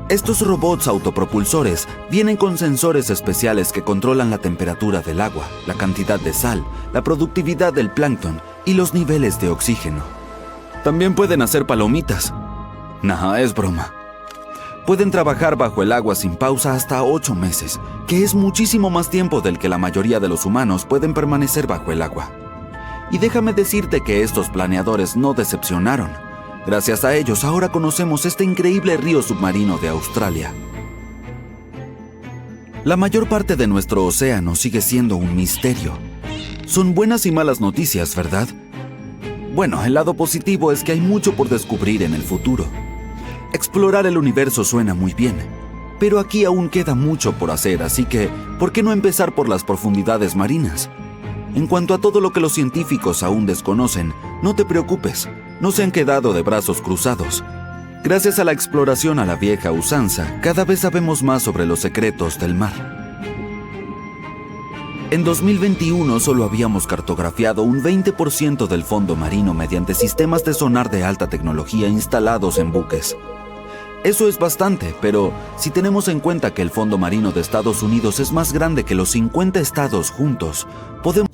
Estos robots autopropulsores vienen con sensores especiales que controlan la temperatura del agua, la cantidad de sal, la productividad del plancton y los niveles de oxígeno. También pueden hacer palomitas. Nah, es broma. Pueden trabajar bajo el agua sin pausa hasta 8 meses, que es muchísimo más tiempo del que la mayoría de los humanos pueden permanecer bajo el agua. Y déjame decirte que estos planeadores no decepcionaron. Gracias a ellos ahora conocemos este increíble río submarino de Australia. La mayor parte de nuestro océano sigue siendo un misterio. Son buenas y malas noticias, ¿verdad? Bueno, el lado positivo es que hay mucho por descubrir en el futuro. Explorar el universo suena muy bien, pero aquí aún queda mucho por hacer, así que, ¿por qué no empezar por las profundidades marinas? En cuanto a todo lo que los científicos aún desconocen, no te preocupes, no se han quedado de brazos cruzados. Gracias a la exploración a la vieja usanza, cada vez sabemos más sobre los secretos del mar. En 2021 solo habíamos cartografiado un 20% del fondo marino mediante sistemas de sonar de alta tecnología instalados en buques. Eso es bastante, pero si tenemos en cuenta que el fondo marino de Estados Unidos es más grande que los 50 estados juntos, podemos...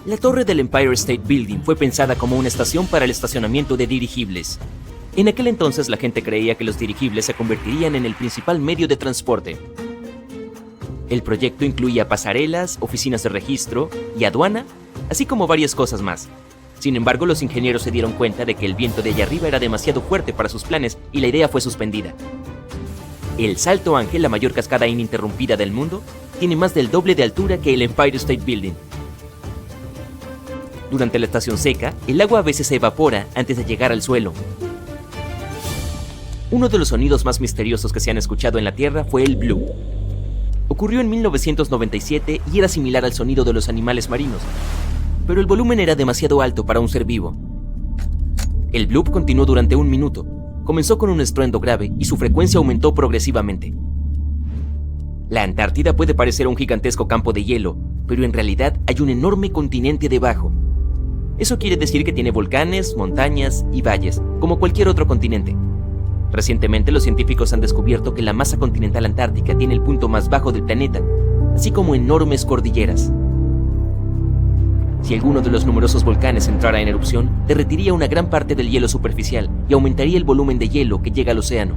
La torre del Empire State Building fue pensada como una estación para el estacionamiento de dirigibles. En aquel entonces la gente creía que los dirigibles se convertirían en el principal medio de transporte. El proyecto incluía pasarelas, oficinas de registro y aduana, así como varias cosas más. Sin embargo, los ingenieros se dieron cuenta de que el viento de allá arriba era demasiado fuerte para sus planes y la idea fue suspendida. El Salto Ángel, la mayor cascada ininterrumpida del mundo, tiene más del doble de altura que el Empire State Building. Durante la estación seca, el agua a veces se evapora antes de llegar al suelo. Uno de los sonidos más misteriosos que se han escuchado en la Tierra fue el bloop. Ocurrió en 1997 y era similar al sonido de los animales marinos, pero el volumen era demasiado alto para un ser vivo. El bloop continuó durante 1 minuto. Comenzó con un estruendo grave y su frecuencia aumentó progresivamente. La Antártida puede parecer un gigantesco campo de hielo, pero en realidad hay un enorme continente debajo. Eso quiere decir que tiene volcanes, montañas y valles, como cualquier otro continente. Recientemente los científicos han descubierto que la masa continental antártica tiene el punto más bajo del planeta, así como enormes cordilleras. Si alguno de los numerosos volcanes entrara en erupción, derretiría una gran parte del hielo superficial y aumentaría el volumen de hielo que llega al océano.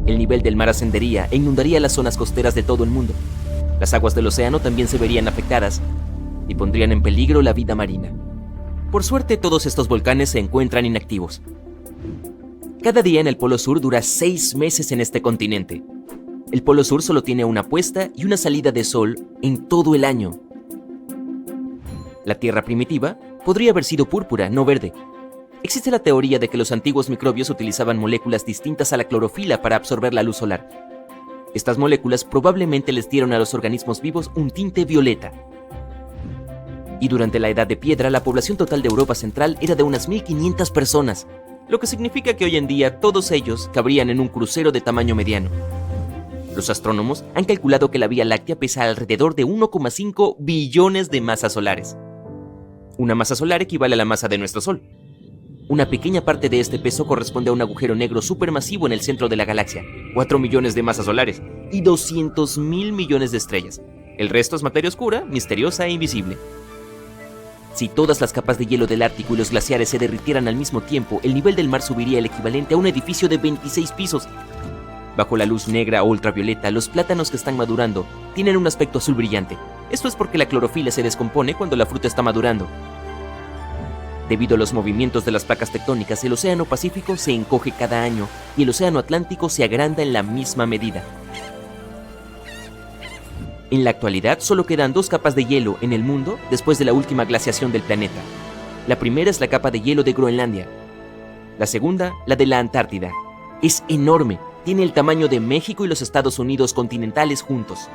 El nivel del mar ascendería e inundaría las zonas costeras de todo el mundo. Las aguas del océano también se verían afectadas y pondrían en peligro la vida marina. Por suerte, todos estos volcanes se encuentran inactivos. Cada día en el Polo Sur dura 6 meses en este continente. El Polo Sur solo tiene una puesta y una salida de sol en todo el año. La Tierra primitiva podría haber sido púrpura, no verde. Existe la teoría de que los antiguos microbios utilizaban moléculas distintas a la clorofila para absorber la luz solar. Estas moléculas probablemente les dieron a los organismos vivos un tinte violeta. Y durante la Edad de Piedra, la población total de Europa Central era de unas 1500 personas, lo que significa que hoy en día todos ellos cabrían en un crucero de tamaño mediano. Los astrónomos han calculado que la Vía Láctea pesa alrededor de 1,5 billones de masas solares. Una masa solar equivale a la masa de nuestro Sol. Una pequeña parte de este peso corresponde a un agujero negro supermasivo en el centro de la galaxia, 4 millones de masas solares y 200.000 millones de estrellas. El resto es materia oscura, misteriosa e invisible. Si todas las capas de hielo del Ártico y los glaciares se derritieran al mismo tiempo, el nivel del mar subiría el equivalente a un edificio de 26 pisos. Bajo la luz negra o ultravioleta, los plátanos que están madurando tienen un aspecto azul brillante. Esto es porque la clorofila se descompone cuando la fruta está madurando. Debido a los movimientos de las placas tectónicas, el Océano Pacífico se encoge cada año y el Océano Atlántico se agranda en la misma medida. En la actualidad solo quedan 2 capas de hielo en el mundo después de la última glaciación del planeta. La primera es la capa de hielo de Groenlandia. La segunda, la de la Antártida. Es enorme, tiene el tamaño de México y los Estados Unidos continentales juntos.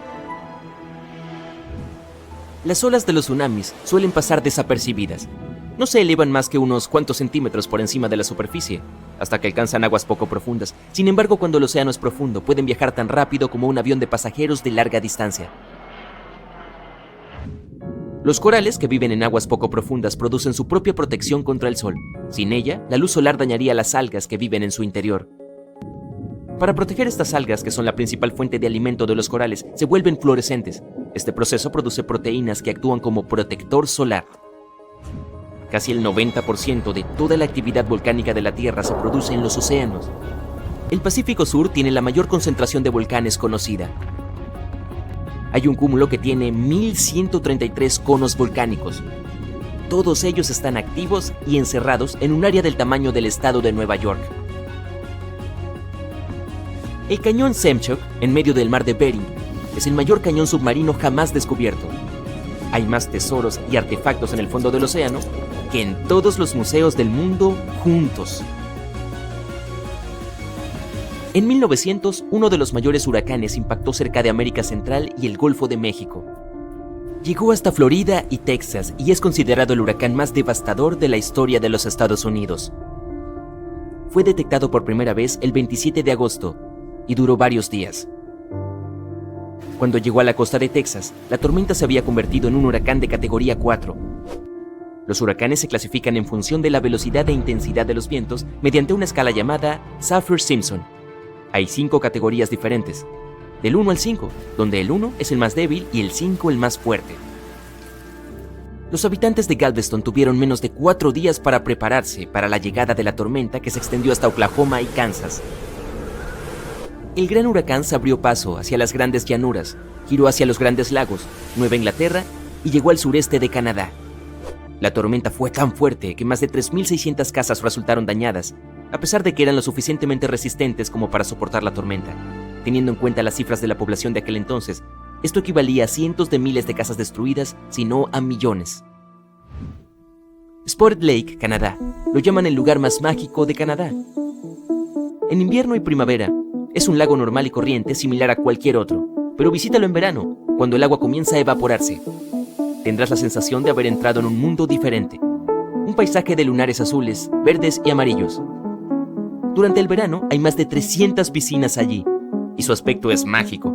Las olas de los tsunamis suelen pasar desapercibidas. No se elevan más que unos cuantos centímetros por encima de la superficie, hasta que alcanzan aguas poco profundas. Sin embargo, cuando el océano es profundo, pueden viajar tan rápido como un avión de pasajeros de larga distancia. Los corales, que viven en aguas poco profundas, producen su propia protección contra el sol. Sin ella, la luz solar dañaría a las algas que viven en su interior. Para proteger estas algas, que son la principal fuente de alimento de los corales, se vuelven fluorescentes. Este proceso produce proteínas que actúan como protector solar. Casi el 90% de toda la actividad volcánica de la Tierra se produce en los océanos. El Pacífico Sur tiene la mayor concentración de volcanes conocida. Hay un cúmulo que tiene 1.133 conos volcánicos. Todos ellos están activos y encerrados en un área del tamaño del estado de Nueva York. El cañón Semchuk, en medio del mar de Bering, es el mayor cañón submarino jamás descubierto. Hay más tesoros y artefactos en el fondo del océano que en todos los museos del mundo juntos. En 1900, uno de los mayores huracanes impactó cerca de América Central y el Golfo de México. Llegó hasta Florida y Texas y es considerado el huracán más devastador de la historia de los Estados Unidos. Fue detectado por primera vez el 27 de agosto y duró varios días. Cuando llegó a la costa de Texas, la tormenta se había convertido en un huracán de categoría 4. Los huracanes se clasifican en función de la velocidad e intensidad de los vientos mediante una escala llamada Saffir-Simpson. Hay 5 categorías diferentes, del 1 al 5, donde el 1 es el más débil y el 5 el más fuerte. Los habitantes de Galveston tuvieron menos de 4 días para prepararse para la llegada de la tormenta que se extendió hasta Oklahoma y Kansas. El gran huracán se abrió paso hacia las grandes llanuras, giró hacia los grandes lagos, Nueva Inglaterra y llegó al sureste de Canadá. La tormenta fue tan fuerte que más de 3.600 casas resultaron dañadas, a pesar de que eran lo suficientemente resistentes como para soportar la tormenta. Teniendo en cuenta las cifras de la población de aquel entonces, esto equivalía a cientos de miles de casas destruidas, si no a millones. Spotted Lake, Canadá, lo llaman el lugar más mágico de Canadá. En invierno y primavera, es un lago normal y corriente similar a cualquier otro, pero visítalo en verano, cuando el agua comienza a evaporarse. Tendrás la sensación de haber entrado en un mundo diferente. Un paisaje de lunares azules, verdes y amarillos. Durante el verano hay más de 300 piscinas allí, y su aspecto es mágico.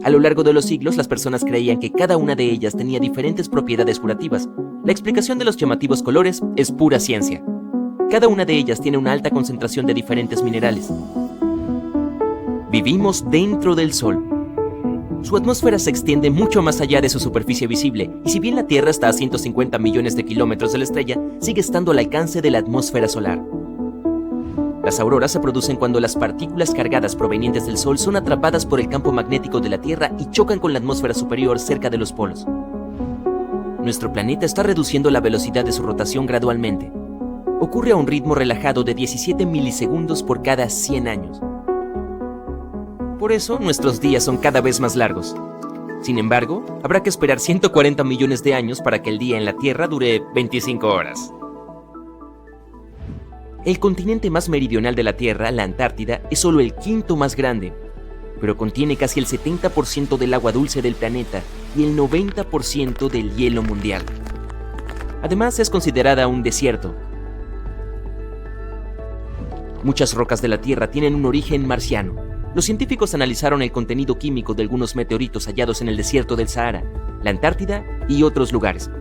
A lo largo de los siglos, las personas creían que cada una de ellas tenía diferentes propiedades curativas. La explicación de los llamativos colores es pura ciencia. Cada una de ellas tiene una alta concentración de diferentes minerales. Vivimos dentro del Sol. Su atmósfera se extiende mucho más allá de su superficie visible, y si bien la Tierra está a 150 millones de kilómetros de la estrella, sigue estando al alcance de la atmósfera solar. Las auroras se producen cuando las partículas cargadas provenientes del Sol son atrapadas por el campo magnético de la Tierra y chocan con la atmósfera superior cerca de los polos. Nuestro planeta está reduciendo la velocidad de su rotación gradualmente. Ocurre a un ritmo relajado de 17 milisegundos por cada 100 años. Por eso, nuestros días son cada vez más largos. Sin embargo, habrá que esperar 140 millones de años para que el día en la Tierra dure 25 horas. El continente más meridional de la Tierra, la Antártida, es solo el 5º más grande, pero contiene casi el 70% del agua dulce del planeta y el 90% del hielo mundial. Además, es considerada un desierto. Muchas rocas de la Tierra tienen un origen marciano. Los científicos analizaron el contenido químico de algunos meteoritos hallados en el desierto del Sahara, la Antártida y otros lugares.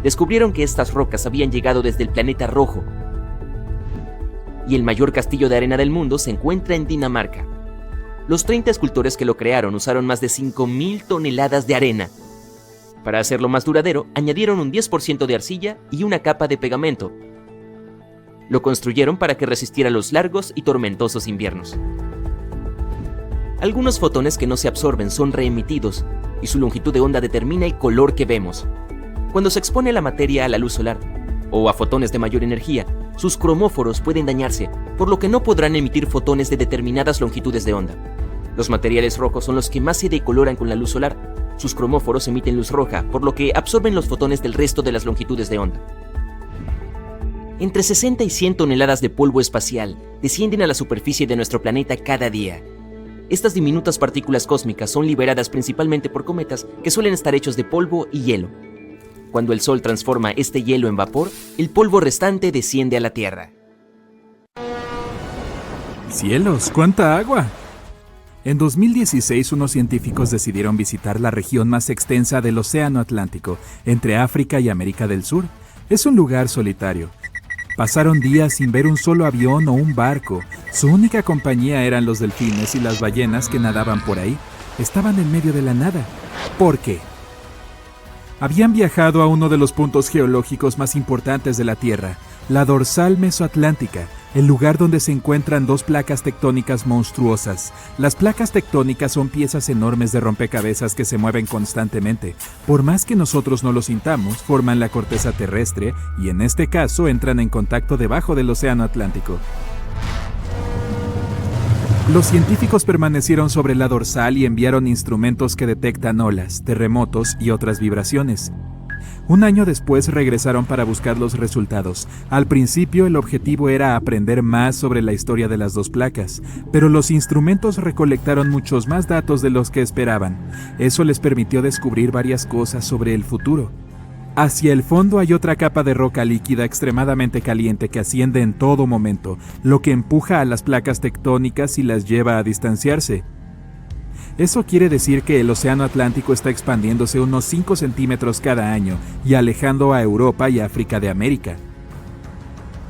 Descubrieron que estas rocas habían llegado desde el planeta rojo. Y el mayor castillo de arena del mundo se encuentra en Dinamarca. Los 30 escultores que lo crearon usaron más de 5.000 toneladas de arena. Para hacerlo más duradero, añadieron un 10% de arcilla y una capa de pegamento. Lo construyeron para que resistiera los largos y tormentosos inviernos. Algunos fotones que no se absorben son reemitidos, y su longitud de onda determina el color que vemos. Cuando se expone la materia a la luz solar, o a fotones de mayor energía, sus cromóforos pueden dañarse, por lo que no podrán emitir fotones de determinadas longitudes de onda. Los materiales rojos son los que más se decoloran con la luz solar. Sus cromóforos emiten luz roja, por lo que absorben los fotones del resto de las longitudes de onda. Entre 60 y 100 toneladas de polvo espacial descienden a la superficie de nuestro planeta cada día. Estas diminutas partículas cósmicas son liberadas principalmente por cometas que suelen estar hechos de polvo y hielo. Cuando el Sol transforma este hielo en vapor, el polvo restante desciende a la Tierra. ¡Cielos! ¡Cuánta agua! En 2016, unos científicos decidieron visitar la región más extensa del Océano Atlántico, entre África y América del Sur. Es un lugar solitario. Pasaron días sin ver un solo avión o un barco. Su única compañía eran los delfines y las ballenas que nadaban por ahí. Estaban en medio de la nada. ¿Por qué? Habían viajado a uno de los puntos geológicos más importantes de la Tierra, la dorsal mesoatlántica, el lugar donde se encuentran dos placas tectónicas monstruosas. Las placas tectónicas son piezas enormes de rompecabezas que se mueven constantemente. Por más que nosotros no lo sintamos, forman la corteza terrestre y en este caso entran en contacto debajo del Océano Atlántico. Los científicos permanecieron sobre la dorsal y enviaron instrumentos que detectan olas, terremotos y otras vibraciones. Un año después regresaron para buscar los resultados. Al principio el objetivo era aprender más sobre la historia de las dos placas, pero los instrumentos recolectaron muchos más datos de los que esperaban. Eso les permitió descubrir varias cosas sobre el futuro. Hacia el fondo hay otra capa de roca líquida extremadamente caliente que asciende en todo momento, lo que empuja a las placas tectónicas y las lleva a distanciarse. Eso quiere decir que el Océano Atlántico está expandiéndose unos 5 centímetros cada año y alejando a Europa y África de América.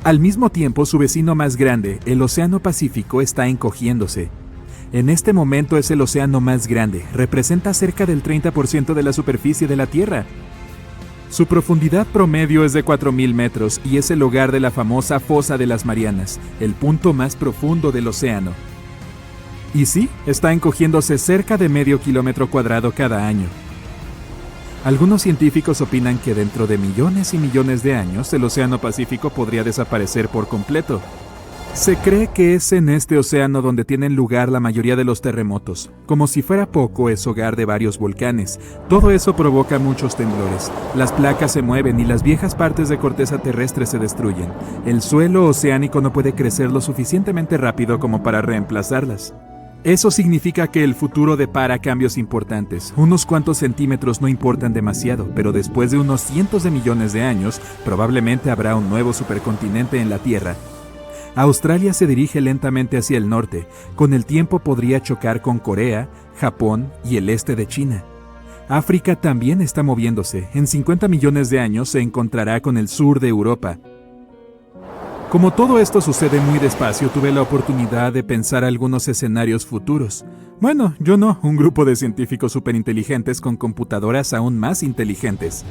Al mismo tiempo, su vecino más grande, el Océano Pacífico, está encogiéndose. En este momento es el océano más grande, representa cerca del 30% de la superficie de la Tierra. Su profundidad promedio es de 4.000 metros y es el hogar de la famosa Fosa de las Marianas, el punto más profundo del océano. Y sí, está encogiéndose cerca de medio kilómetro cuadrado cada año. Algunos científicos opinan que dentro de millones y millones de años el Océano Pacífico podría desaparecer por completo. Se cree que es en este océano donde tienen lugar la mayoría de los terremotos. Como si fuera poco, es hogar de varios volcanes. Todo eso provoca muchos temblores. Las placas se mueven y las viejas partes de corteza terrestre se destruyen. El suelo oceánico no puede crecer lo suficientemente rápido como para reemplazarlas. Eso significa que el futuro depara cambios importantes. Unos cuantos centímetros no importan demasiado, pero después de unos cientos de millones de años, probablemente habrá un nuevo supercontinente en la Tierra. Australia se dirige lentamente hacia el norte. Con el tiempo podría chocar con Corea, Japón y el este de China. África también está moviéndose. En 50 millones de años se encontrará con el sur de Europa. Como todo esto sucede muy despacio, tuve la oportunidad de pensar algunos escenarios futuros. Bueno, yo no, un grupo de científicos superinteligentes con computadoras aún más inteligentes.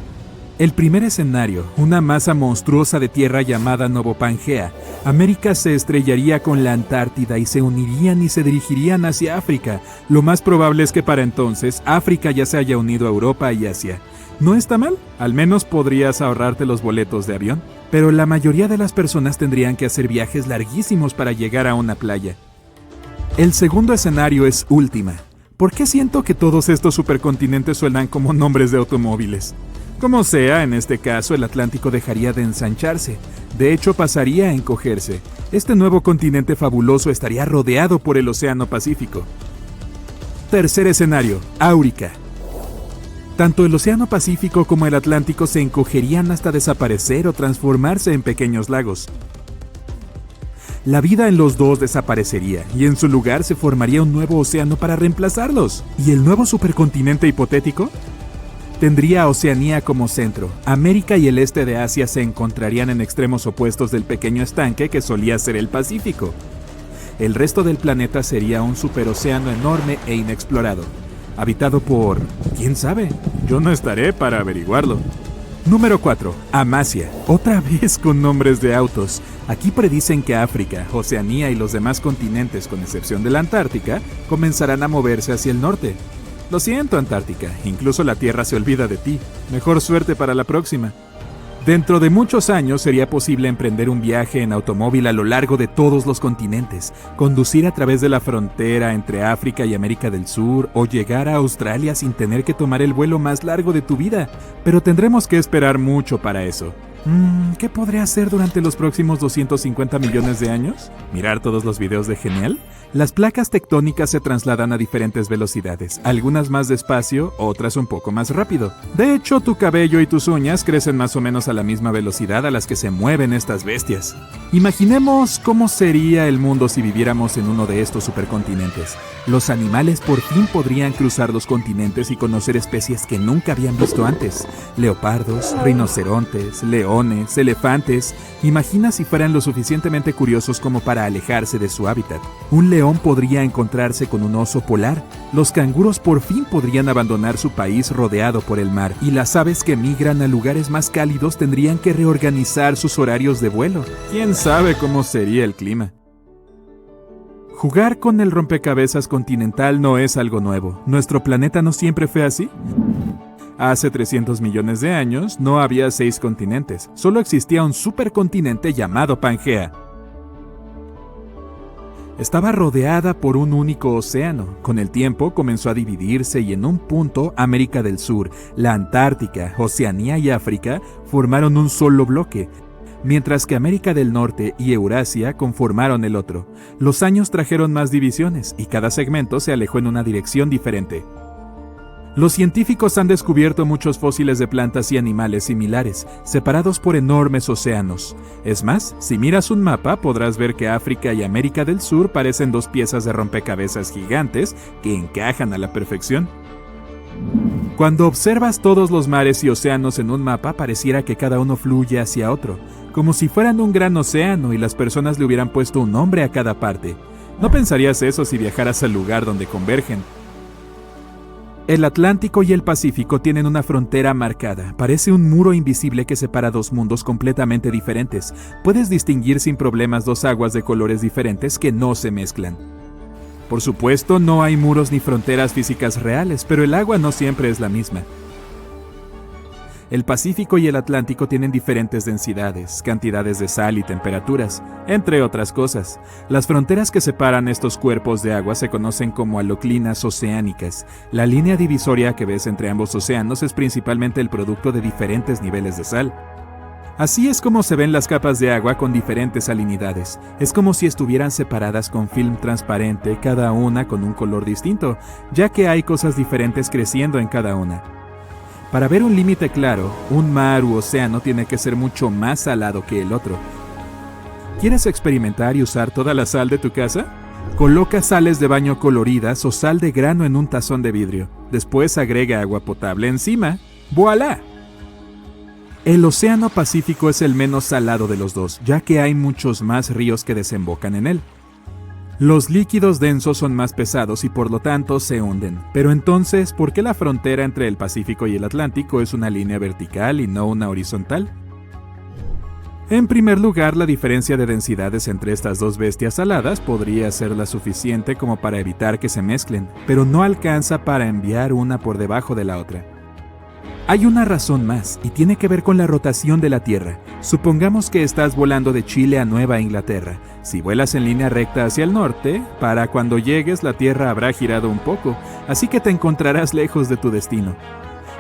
El primer escenario, una masa monstruosa de tierra llamada Novopangea. América se estrellaría con la Antártida y se unirían y se dirigirían hacia África. Lo más probable es que para entonces África ya se haya unido a Europa y Asia. No está mal, al menos podrías ahorrarte los boletos de avión, pero la mayoría de las personas tendrían que hacer viajes larguísimos para llegar a una playa. El segundo escenario es Última. ¿Por qué siento que todos estos supercontinentes suenan como nombres de automóviles? Como sea, en este caso el Atlántico dejaría de ensancharse. De hecho, pasaría a encogerse. Este nuevo continente fabuloso estaría rodeado por el Océano Pacífico. Tercer escenario, Áurica. Tanto el Océano Pacífico como el Atlántico se encogerían hasta desaparecer o transformarse en pequeños lagos. La vida en los dos desaparecería y en su lugar se formaría un nuevo océano para reemplazarlos. ¿Y el nuevo supercontinente hipotético? Tendría a Oceanía como centro. América y el este de Asia se encontrarían en extremos opuestos del pequeño estanque que solía ser el Pacífico. El resto del planeta sería un superocéano enorme e inexplorado, habitado por... ¿quién sabe? Yo no estaré para averiguarlo. Número 4. Amasya. Otra vez con nombres de autos. Aquí predicen que África, Oceanía y los demás continentes, con excepción de la Antártica, comenzarán a moverse hacia el norte. Lo siento, Antártica, incluso la Tierra se olvida de ti. Mejor suerte para la próxima. Dentro de muchos años sería posible emprender un viaje en automóvil a lo largo de todos los continentes, conducir a través de la frontera entre África y América del Sur o llegar a Australia sin tener que tomar el vuelo más largo de tu vida. Pero tendremos que esperar mucho para eso. ¿Qué podré hacer durante los próximos 250 millones de años? ¿Mirar todos los videos de Genial? Las placas tectónicas se trasladan a diferentes velocidades, algunas más despacio, otras un poco más rápido. De hecho, tu cabello y tus uñas crecen más o menos a la misma velocidad a las que se mueven estas bestias. Imaginemos cómo sería el mundo si viviéramos en uno de estos supercontinentes. Los animales por fin podrían cruzar los continentes y conocer especies que nunca habían visto antes. Leopardos, rinocerontes, leones, elefantes. Imagina si fueran lo suficientemente curiosos como para alejarse de su hábitat. Un león podría encontrarse con un oso polar. Los canguros por fin podrían abandonar su país rodeado por el mar. Y las aves que migran a lugares más cálidos tendrían que reorganizar sus horarios de vuelo. ¿Quién sabe cómo sería el clima? Jugar con el rompecabezas continental no es algo nuevo. ¿Nuestro planeta no siempre fue así? Hace 300 millones de años no había 6 continentes, solo existía un supercontinente llamado Pangea. Estaba rodeada por un único océano. Con el tiempo comenzó a dividirse y en un punto América del Sur, la Antártica, Oceanía y África formaron un solo bloque, mientras que América del Norte y Eurasia conformaron el otro. Los años trajeron más divisiones y cada segmento se alejó en una dirección diferente. Los científicos han descubierto muchos fósiles de plantas y animales similares, separados por enormes océanos. Es más, si miras un mapa podrás ver que África y América del Sur parecen dos piezas de rompecabezas gigantes que encajan a la perfección. Cuando observas todos los mares y océanos en un mapa, pareciera que cada uno fluye hacia otro, como si fueran un gran océano y las personas le hubieran puesto un nombre a cada parte. No pensarías eso si viajaras al lugar donde convergen. El Atlántico y el Pacífico tienen una frontera marcada. Parece un muro invisible que separa dos mundos completamente diferentes. Puedes distinguir sin problemas dos aguas de colores diferentes que no se mezclan. Por supuesto, no hay muros ni fronteras físicas reales, pero el agua no siempre es la misma. El Pacífico y el Atlántico tienen diferentes densidades, cantidades de sal y temperaturas, entre otras cosas. Las fronteras que separan estos cuerpos de agua se conocen como haloclinas oceánicas. La línea divisoria que ves entre ambos océanos es principalmente el producto de diferentes niveles de sal. Así es como se ven las capas de agua con diferentes salinidades. Es como si estuvieran separadas con film transparente, cada una con un color distinto, ya que hay cosas diferentes creciendo en cada una. Para ver un límite claro, un mar u océano tiene que ser mucho más salado que el otro. ¿Quieres experimentar y usar toda la sal de tu casa? Coloca sales de baño coloridas o sal de grano en un tazón de vidrio. Después agrega agua potable encima. ¡Voilá! El Océano Pacífico es el menos salado de los dos, ya que hay muchos más ríos que desembocan en él. Los líquidos densos son más pesados y por lo tanto se hunden. Pero entonces, ¿por qué la frontera entre el Pacífico y el Atlántico es una línea vertical y no una horizontal? En primer lugar, la diferencia de densidades entre estas dos bestias saladas podría ser la suficiente como para evitar que se mezclen, pero no alcanza para enviar una por debajo de la otra. Hay una razón más, y tiene que ver con la rotación de la Tierra. Supongamos que estás volando de Chile a Nueva Inglaterra. Si vuelas en línea recta hacia el norte, para cuando llegues la Tierra habrá girado un poco, así que te encontrarás lejos de tu destino.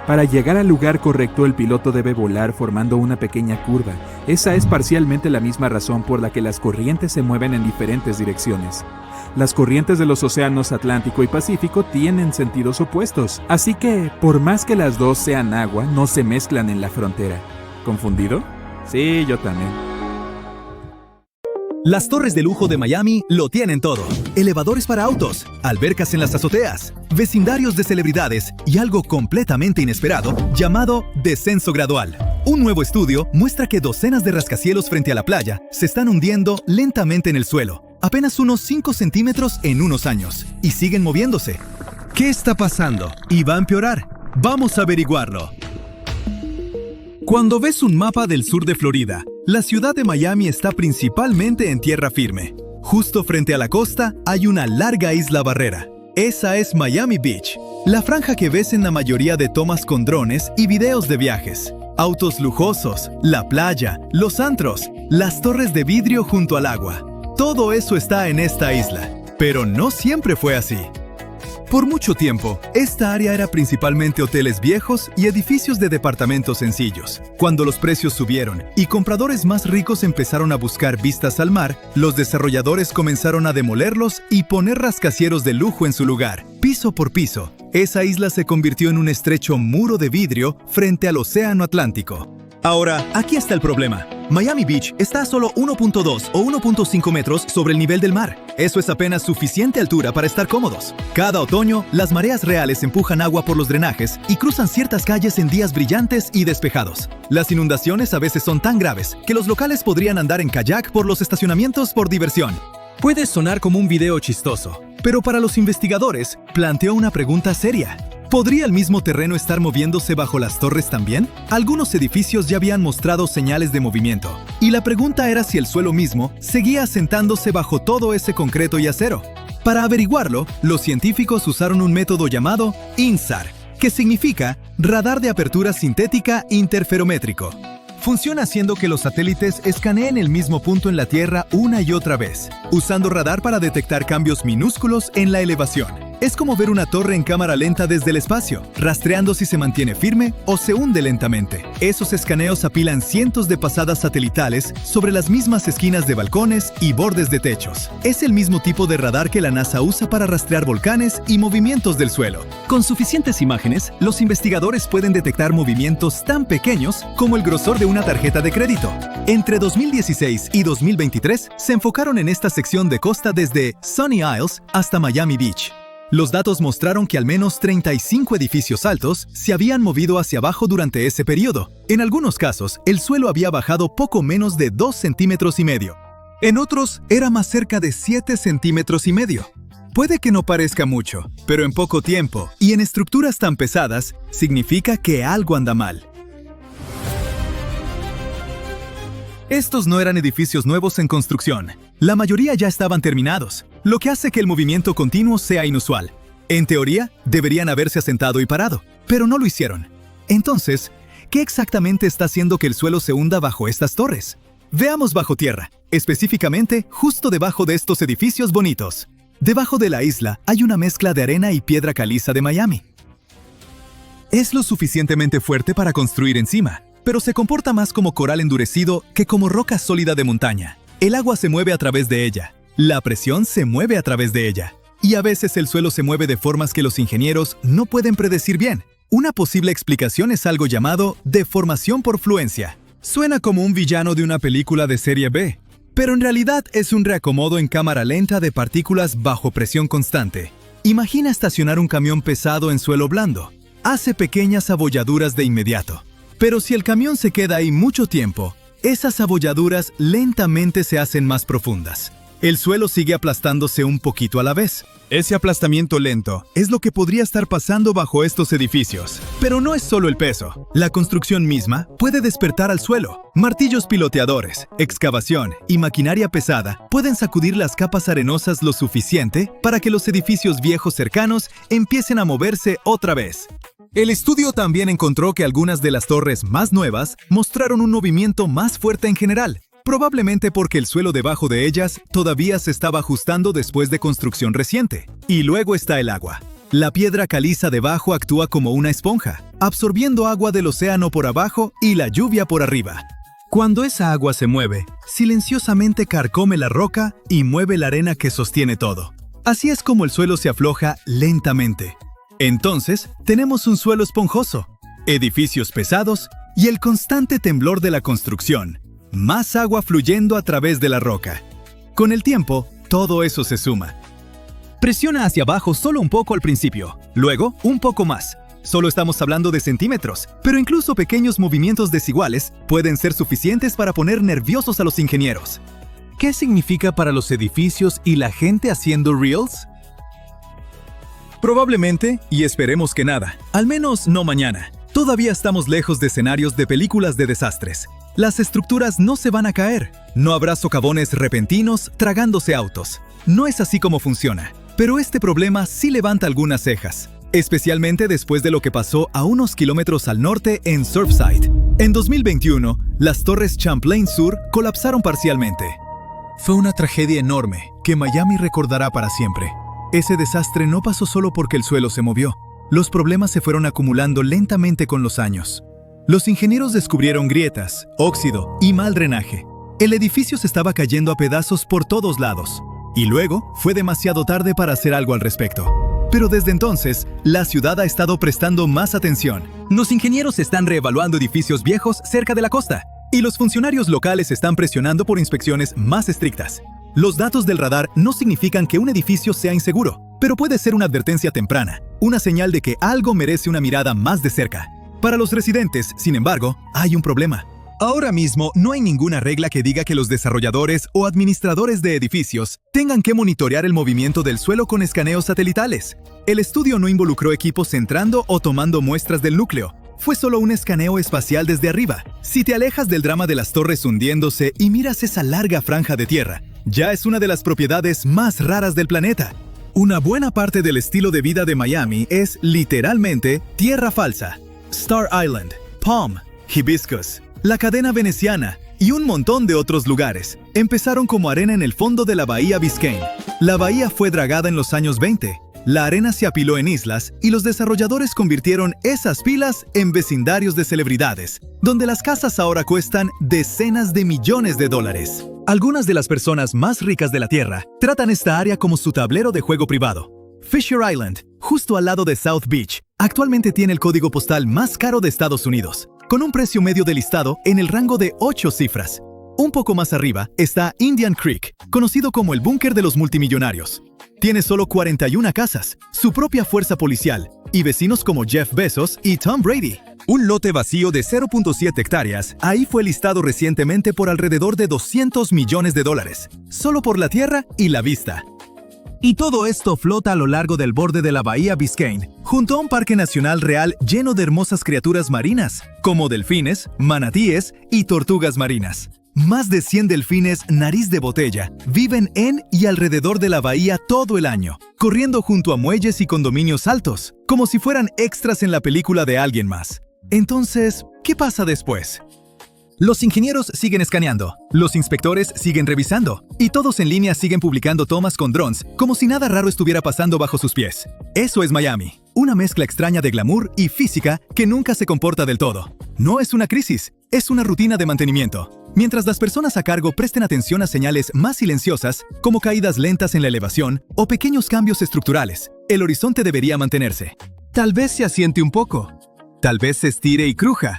Para llegar al lugar correcto, el piloto debe volar formando una pequeña curva. Esa es parcialmente la misma razón por la que las corrientes se mueven en diferentes direcciones. Las corrientes de los océanos Atlántico y Pacífico tienen sentidos opuestos, así que, por más que las dos sean agua, no se mezclan en la frontera. ¿Confundido? Sí, yo también. Las torres de lujo de Miami lo tienen todo. Elevadores para autos, albercas en las azoteas, vecindarios de celebridades y algo completamente inesperado llamado descenso gradual. Un nuevo estudio muestra que docenas de rascacielos frente a la playa se están hundiendo lentamente en el suelo, apenas unos 5 centímetros en unos años, y siguen moviéndose. ¿Qué está pasando? ¿Y va a empeorar? Vamos a averiguarlo. Cuando ves un mapa del sur de Florida, la ciudad de Miami está principalmente en tierra firme. Justo frente a la costa hay una larga isla barrera. Esa es Miami Beach, la franja que ves en la mayoría de tomas con drones y videos de viajes. Autos lujosos, la playa, los antros, las torres de vidrio junto al agua. Todo eso está en esta isla, pero no siempre fue así. Por mucho tiempo, esta área era principalmente hoteles viejos y edificios de departamentos sencillos. Cuando los precios subieron y compradores más ricos empezaron a buscar vistas al mar, los desarrolladores comenzaron a demolerlos y poner rascacielos de lujo en su lugar. Piso por piso, esa isla se convirtió en un estrecho muro de vidrio frente al océano Atlántico. Ahora, aquí está el problema. Miami Beach está a solo 1.2 o 1.5 metros sobre el nivel del mar. Eso es apenas suficiente altura para estar cómodos. Cada otoño, las mareas reales empujan agua por los drenajes y cruzan ciertas calles en días brillantes y despejados. Las inundaciones a veces son tan graves que los locales podrían andar en kayak por los estacionamientos por diversión. Puede sonar como un video chistoso, pero para los investigadores planteó una pregunta seria. ¿Podría el mismo terreno estar moviéndose bajo las torres también? Algunos edificios ya habían mostrado señales de movimiento, y la pregunta era si el suelo mismo seguía asentándose bajo todo ese concreto y acero. Para averiguarlo, los científicos usaron un método llamado INSAR, que significa Radar de Apertura Sintética Interferométrico. Funciona haciendo que los satélites escaneen el mismo punto en la Tierra una y otra vez, usando radar para detectar cambios minúsculos en la elevación. Es como ver una torre en cámara lenta desde el espacio, rastreando si se mantiene firme o se hunde lentamente. Esos escaneos apilan cientos de pasadas satelitales sobre las mismas esquinas de balcones y bordes de techos. Es el mismo tipo de radar que la NASA usa para rastrear volcanes y movimientos del suelo. Con suficientes imágenes, los investigadores pueden detectar movimientos tan pequeños como el grosor de una tarjeta de crédito. Entre 2016 y 2023, se enfocaron en esta sección de costa desde Sunny Isles hasta Miami Beach. Los datos mostraron que al menos 35 edificios altos se habían movido hacia abajo durante ese periodo. En algunos casos, el suelo había bajado poco menos de 2,5 centímetros. En otros, era más cerca de 7,5 centímetros. Puede que no parezca mucho, pero en poco tiempo, y en estructuras tan pesadas, significa que algo anda mal. Estos no eran edificios nuevos en construcción. La mayoría ya estaban terminados, lo que hace que el movimiento continuo sea inusual. En teoría, deberían haberse asentado y parado, pero no lo hicieron. Entonces, ¿qué exactamente está haciendo que el suelo se hunda bajo estas torres? Veamos bajo tierra, específicamente justo debajo de estos edificios bonitos. Debajo de la isla hay una mezcla de arena y piedra caliza de Miami. Es lo suficientemente fuerte para construir encima, pero se comporta más como coral endurecido que como roca sólida de montaña. El agua se mueve a través de ella, la presión se mueve a través de ella, y a veces el suelo se mueve de formas que los ingenieros no pueden predecir bien. Una posible explicación es algo llamado deformación por fluencia. Suena como un villano de una película de serie B, pero en realidad es un reacomodo en cámara lenta de partículas bajo presión constante. Imagina estacionar un camión pesado en suelo blando. Hace pequeñas abolladuras de inmediato. Pero si el camión se queda ahí mucho tiempo, esas abolladuras lentamente se hacen más profundas. El suelo sigue aplastándose un poquito a la vez. Ese aplastamiento lento es lo que podría estar pasando bajo estos edificios. Pero no es solo el peso. La construcción misma puede despertar al suelo. Martillos piloteadores, excavación y maquinaria pesada pueden sacudir las capas arenosas lo suficiente para que los edificios viejos cercanos empiecen a moverse otra vez. El estudio también encontró que algunas de las torres más nuevas mostraron un movimiento más fuerte en general, probablemente porque el suelo debajo de ellas todavía se estaba ajustando después de construcción reciente. Y luego está el agua. La piedra caliza debajo actúa como una esponja, absorbiendo agua del océano por abajo y la lluvia por arriba. Cuando esa agua se mueve, silenciosamente carcome la roca y mueve la arena que sostiene todo. Así es como el suelo se afloja lentamente. Entonces, tenemos un suelo esponjoso, edificios pesados y el constante temblor de la construcción. Más agua fluyendo a través de la roca. Con el tiempo, todo eso se suma. Presiona hacia abajo solo un poco al principio, luego un poco más. Solo estamos hablando de centímetros, pero incluso pequeños movimientos desiguales pueden ser suficientes para poner nerviosos a los ingenieros. ¿Qué significa para los edificios y la gente haciendo reels? Probablemente, y esperemos que nada, al menos no mañana. Todavía estamos lejos de escenarios de películas de desastres. Las estructuras no se van a caer. No habrá socavones repentinos tragándose autos. No es así como funciona. Pero este problema sí levanta algunas cejas, especialmente después de lo que pasó a unos kilómetros al norte en Surfside. En 2021, las torres Champlain Sur colapsaron parcialmente. Fue una tragedia enorme que Miami recordará para siempre. Ese desastre no pasó solo porque el suelo se movió. Los problemas se fueron acumulando lentamente con los años. Los ingenieros descubrieron grietas, óxido y mal drenaje. El edificio se estaba cayendo a pedazos por todos lados. Y luego, fue demasiado tarde para hacer algo al respecto. Pero desde entonces, la ciudad ha estado prestando más atención. Los ingenieros están reevaluando edificios viejos cerca de la costa, y los funcionarios locales están presionando por inspecciones más estrictas. Los datos del radar no significan que un edificio sea inseguro, pero puede ser una advertencia temprana, una señal de que algo merece una mirada más de cerca. Para los residentes, sin embargo, hay un problema. Ahora mismo no hay ninguna regla que diga que los desarrolladores o administradores de edificios tengan que monitorear el movimiento del suelo con escaneos satelitales. El estudio no involucró equipos entrando o tomando muestras del núcleo. Fue solo un escaneo espacial desde arriba. Si te alejas del drama de las torres hundiéndose y miras esa larga franja de tierra, ya es una de las propiedades más raras del planeta. Una buena parte del estilo de vida de Miami es literalmente tierra falsa. Star Island, Palm, Hibiscus, la cadena veneciana y un montón de otros lugares empezaron como arena en el fondo de la bahía Biscayne. La bahía fue dragada en los años 20. La arena se apiló en islas y los desarrolladores convirtieron esas pilas en vecindarios de celebridades, donde las casas ahora cuestan decenas de millones de dólares. Algunas de las personas más ricas de la Tierra tratan esta área como su tablero de juego privado. Fisher Island, justo al lado de South Beach, actualmente tiene el código postal más caro de Estados Unidos, con un precio medio de listado en el rango de 8 cifras. Un poco más arriba está Indian Creek, conocido como el búnker de los multimillonarios. Tiene solo 41 casas, su propia fuerza policial y vecinos como Jeff Bezos y Tom Brady. Un lote vacío de 0.7 hectáreas, ahí fue listado recientemente por alrededor de $200 millones, solo por la tierra y la vista. Y todo esto flota a lo largo del borde de la bahía Biscayne, junto a un parque nacional real lleno de hermosas criaturas marinas, como delfines, manatíes y tortugas marinas. Más de 100 delfines nariz de botella viven en y alrededor de la bahía todo el año, corriendo junto a muelles y condominios altos, como si fueran extras en la película de alguien más. Entonces, ¿qué pasa después? Los ingenieros siguen escaneando, los inspectores siguen revisando, y todos en línea siguen publicando tomas con drones, como si nada raro estuviera pasando bajo sus pies. Eso es Miami, una mezcla extraña de glamour y física que nunca se comporta del todo. No es una crisis, es una rutina de mantenimiento. Mientras las personas a cargo presten atención a señales más silenciosas, como caídas lentas en la elevación o pequeños cambios estructurales, el horizonte debería mantenerse. Tal vez se asiente un poco, tal vez se estire y cruja.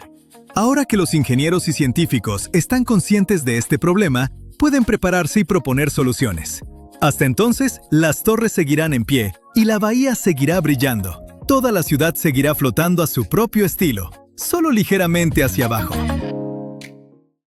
Ahora que los ingenieros y científicos están conscientes de este problema, pueden prepararse y proponer soluciones. Hasta entonces, las torres seguirán en pie y la bahía seguirá brillando. Toda la ciudad seguirá flotando a su propio estilo, solo ligeramente hacia abajo.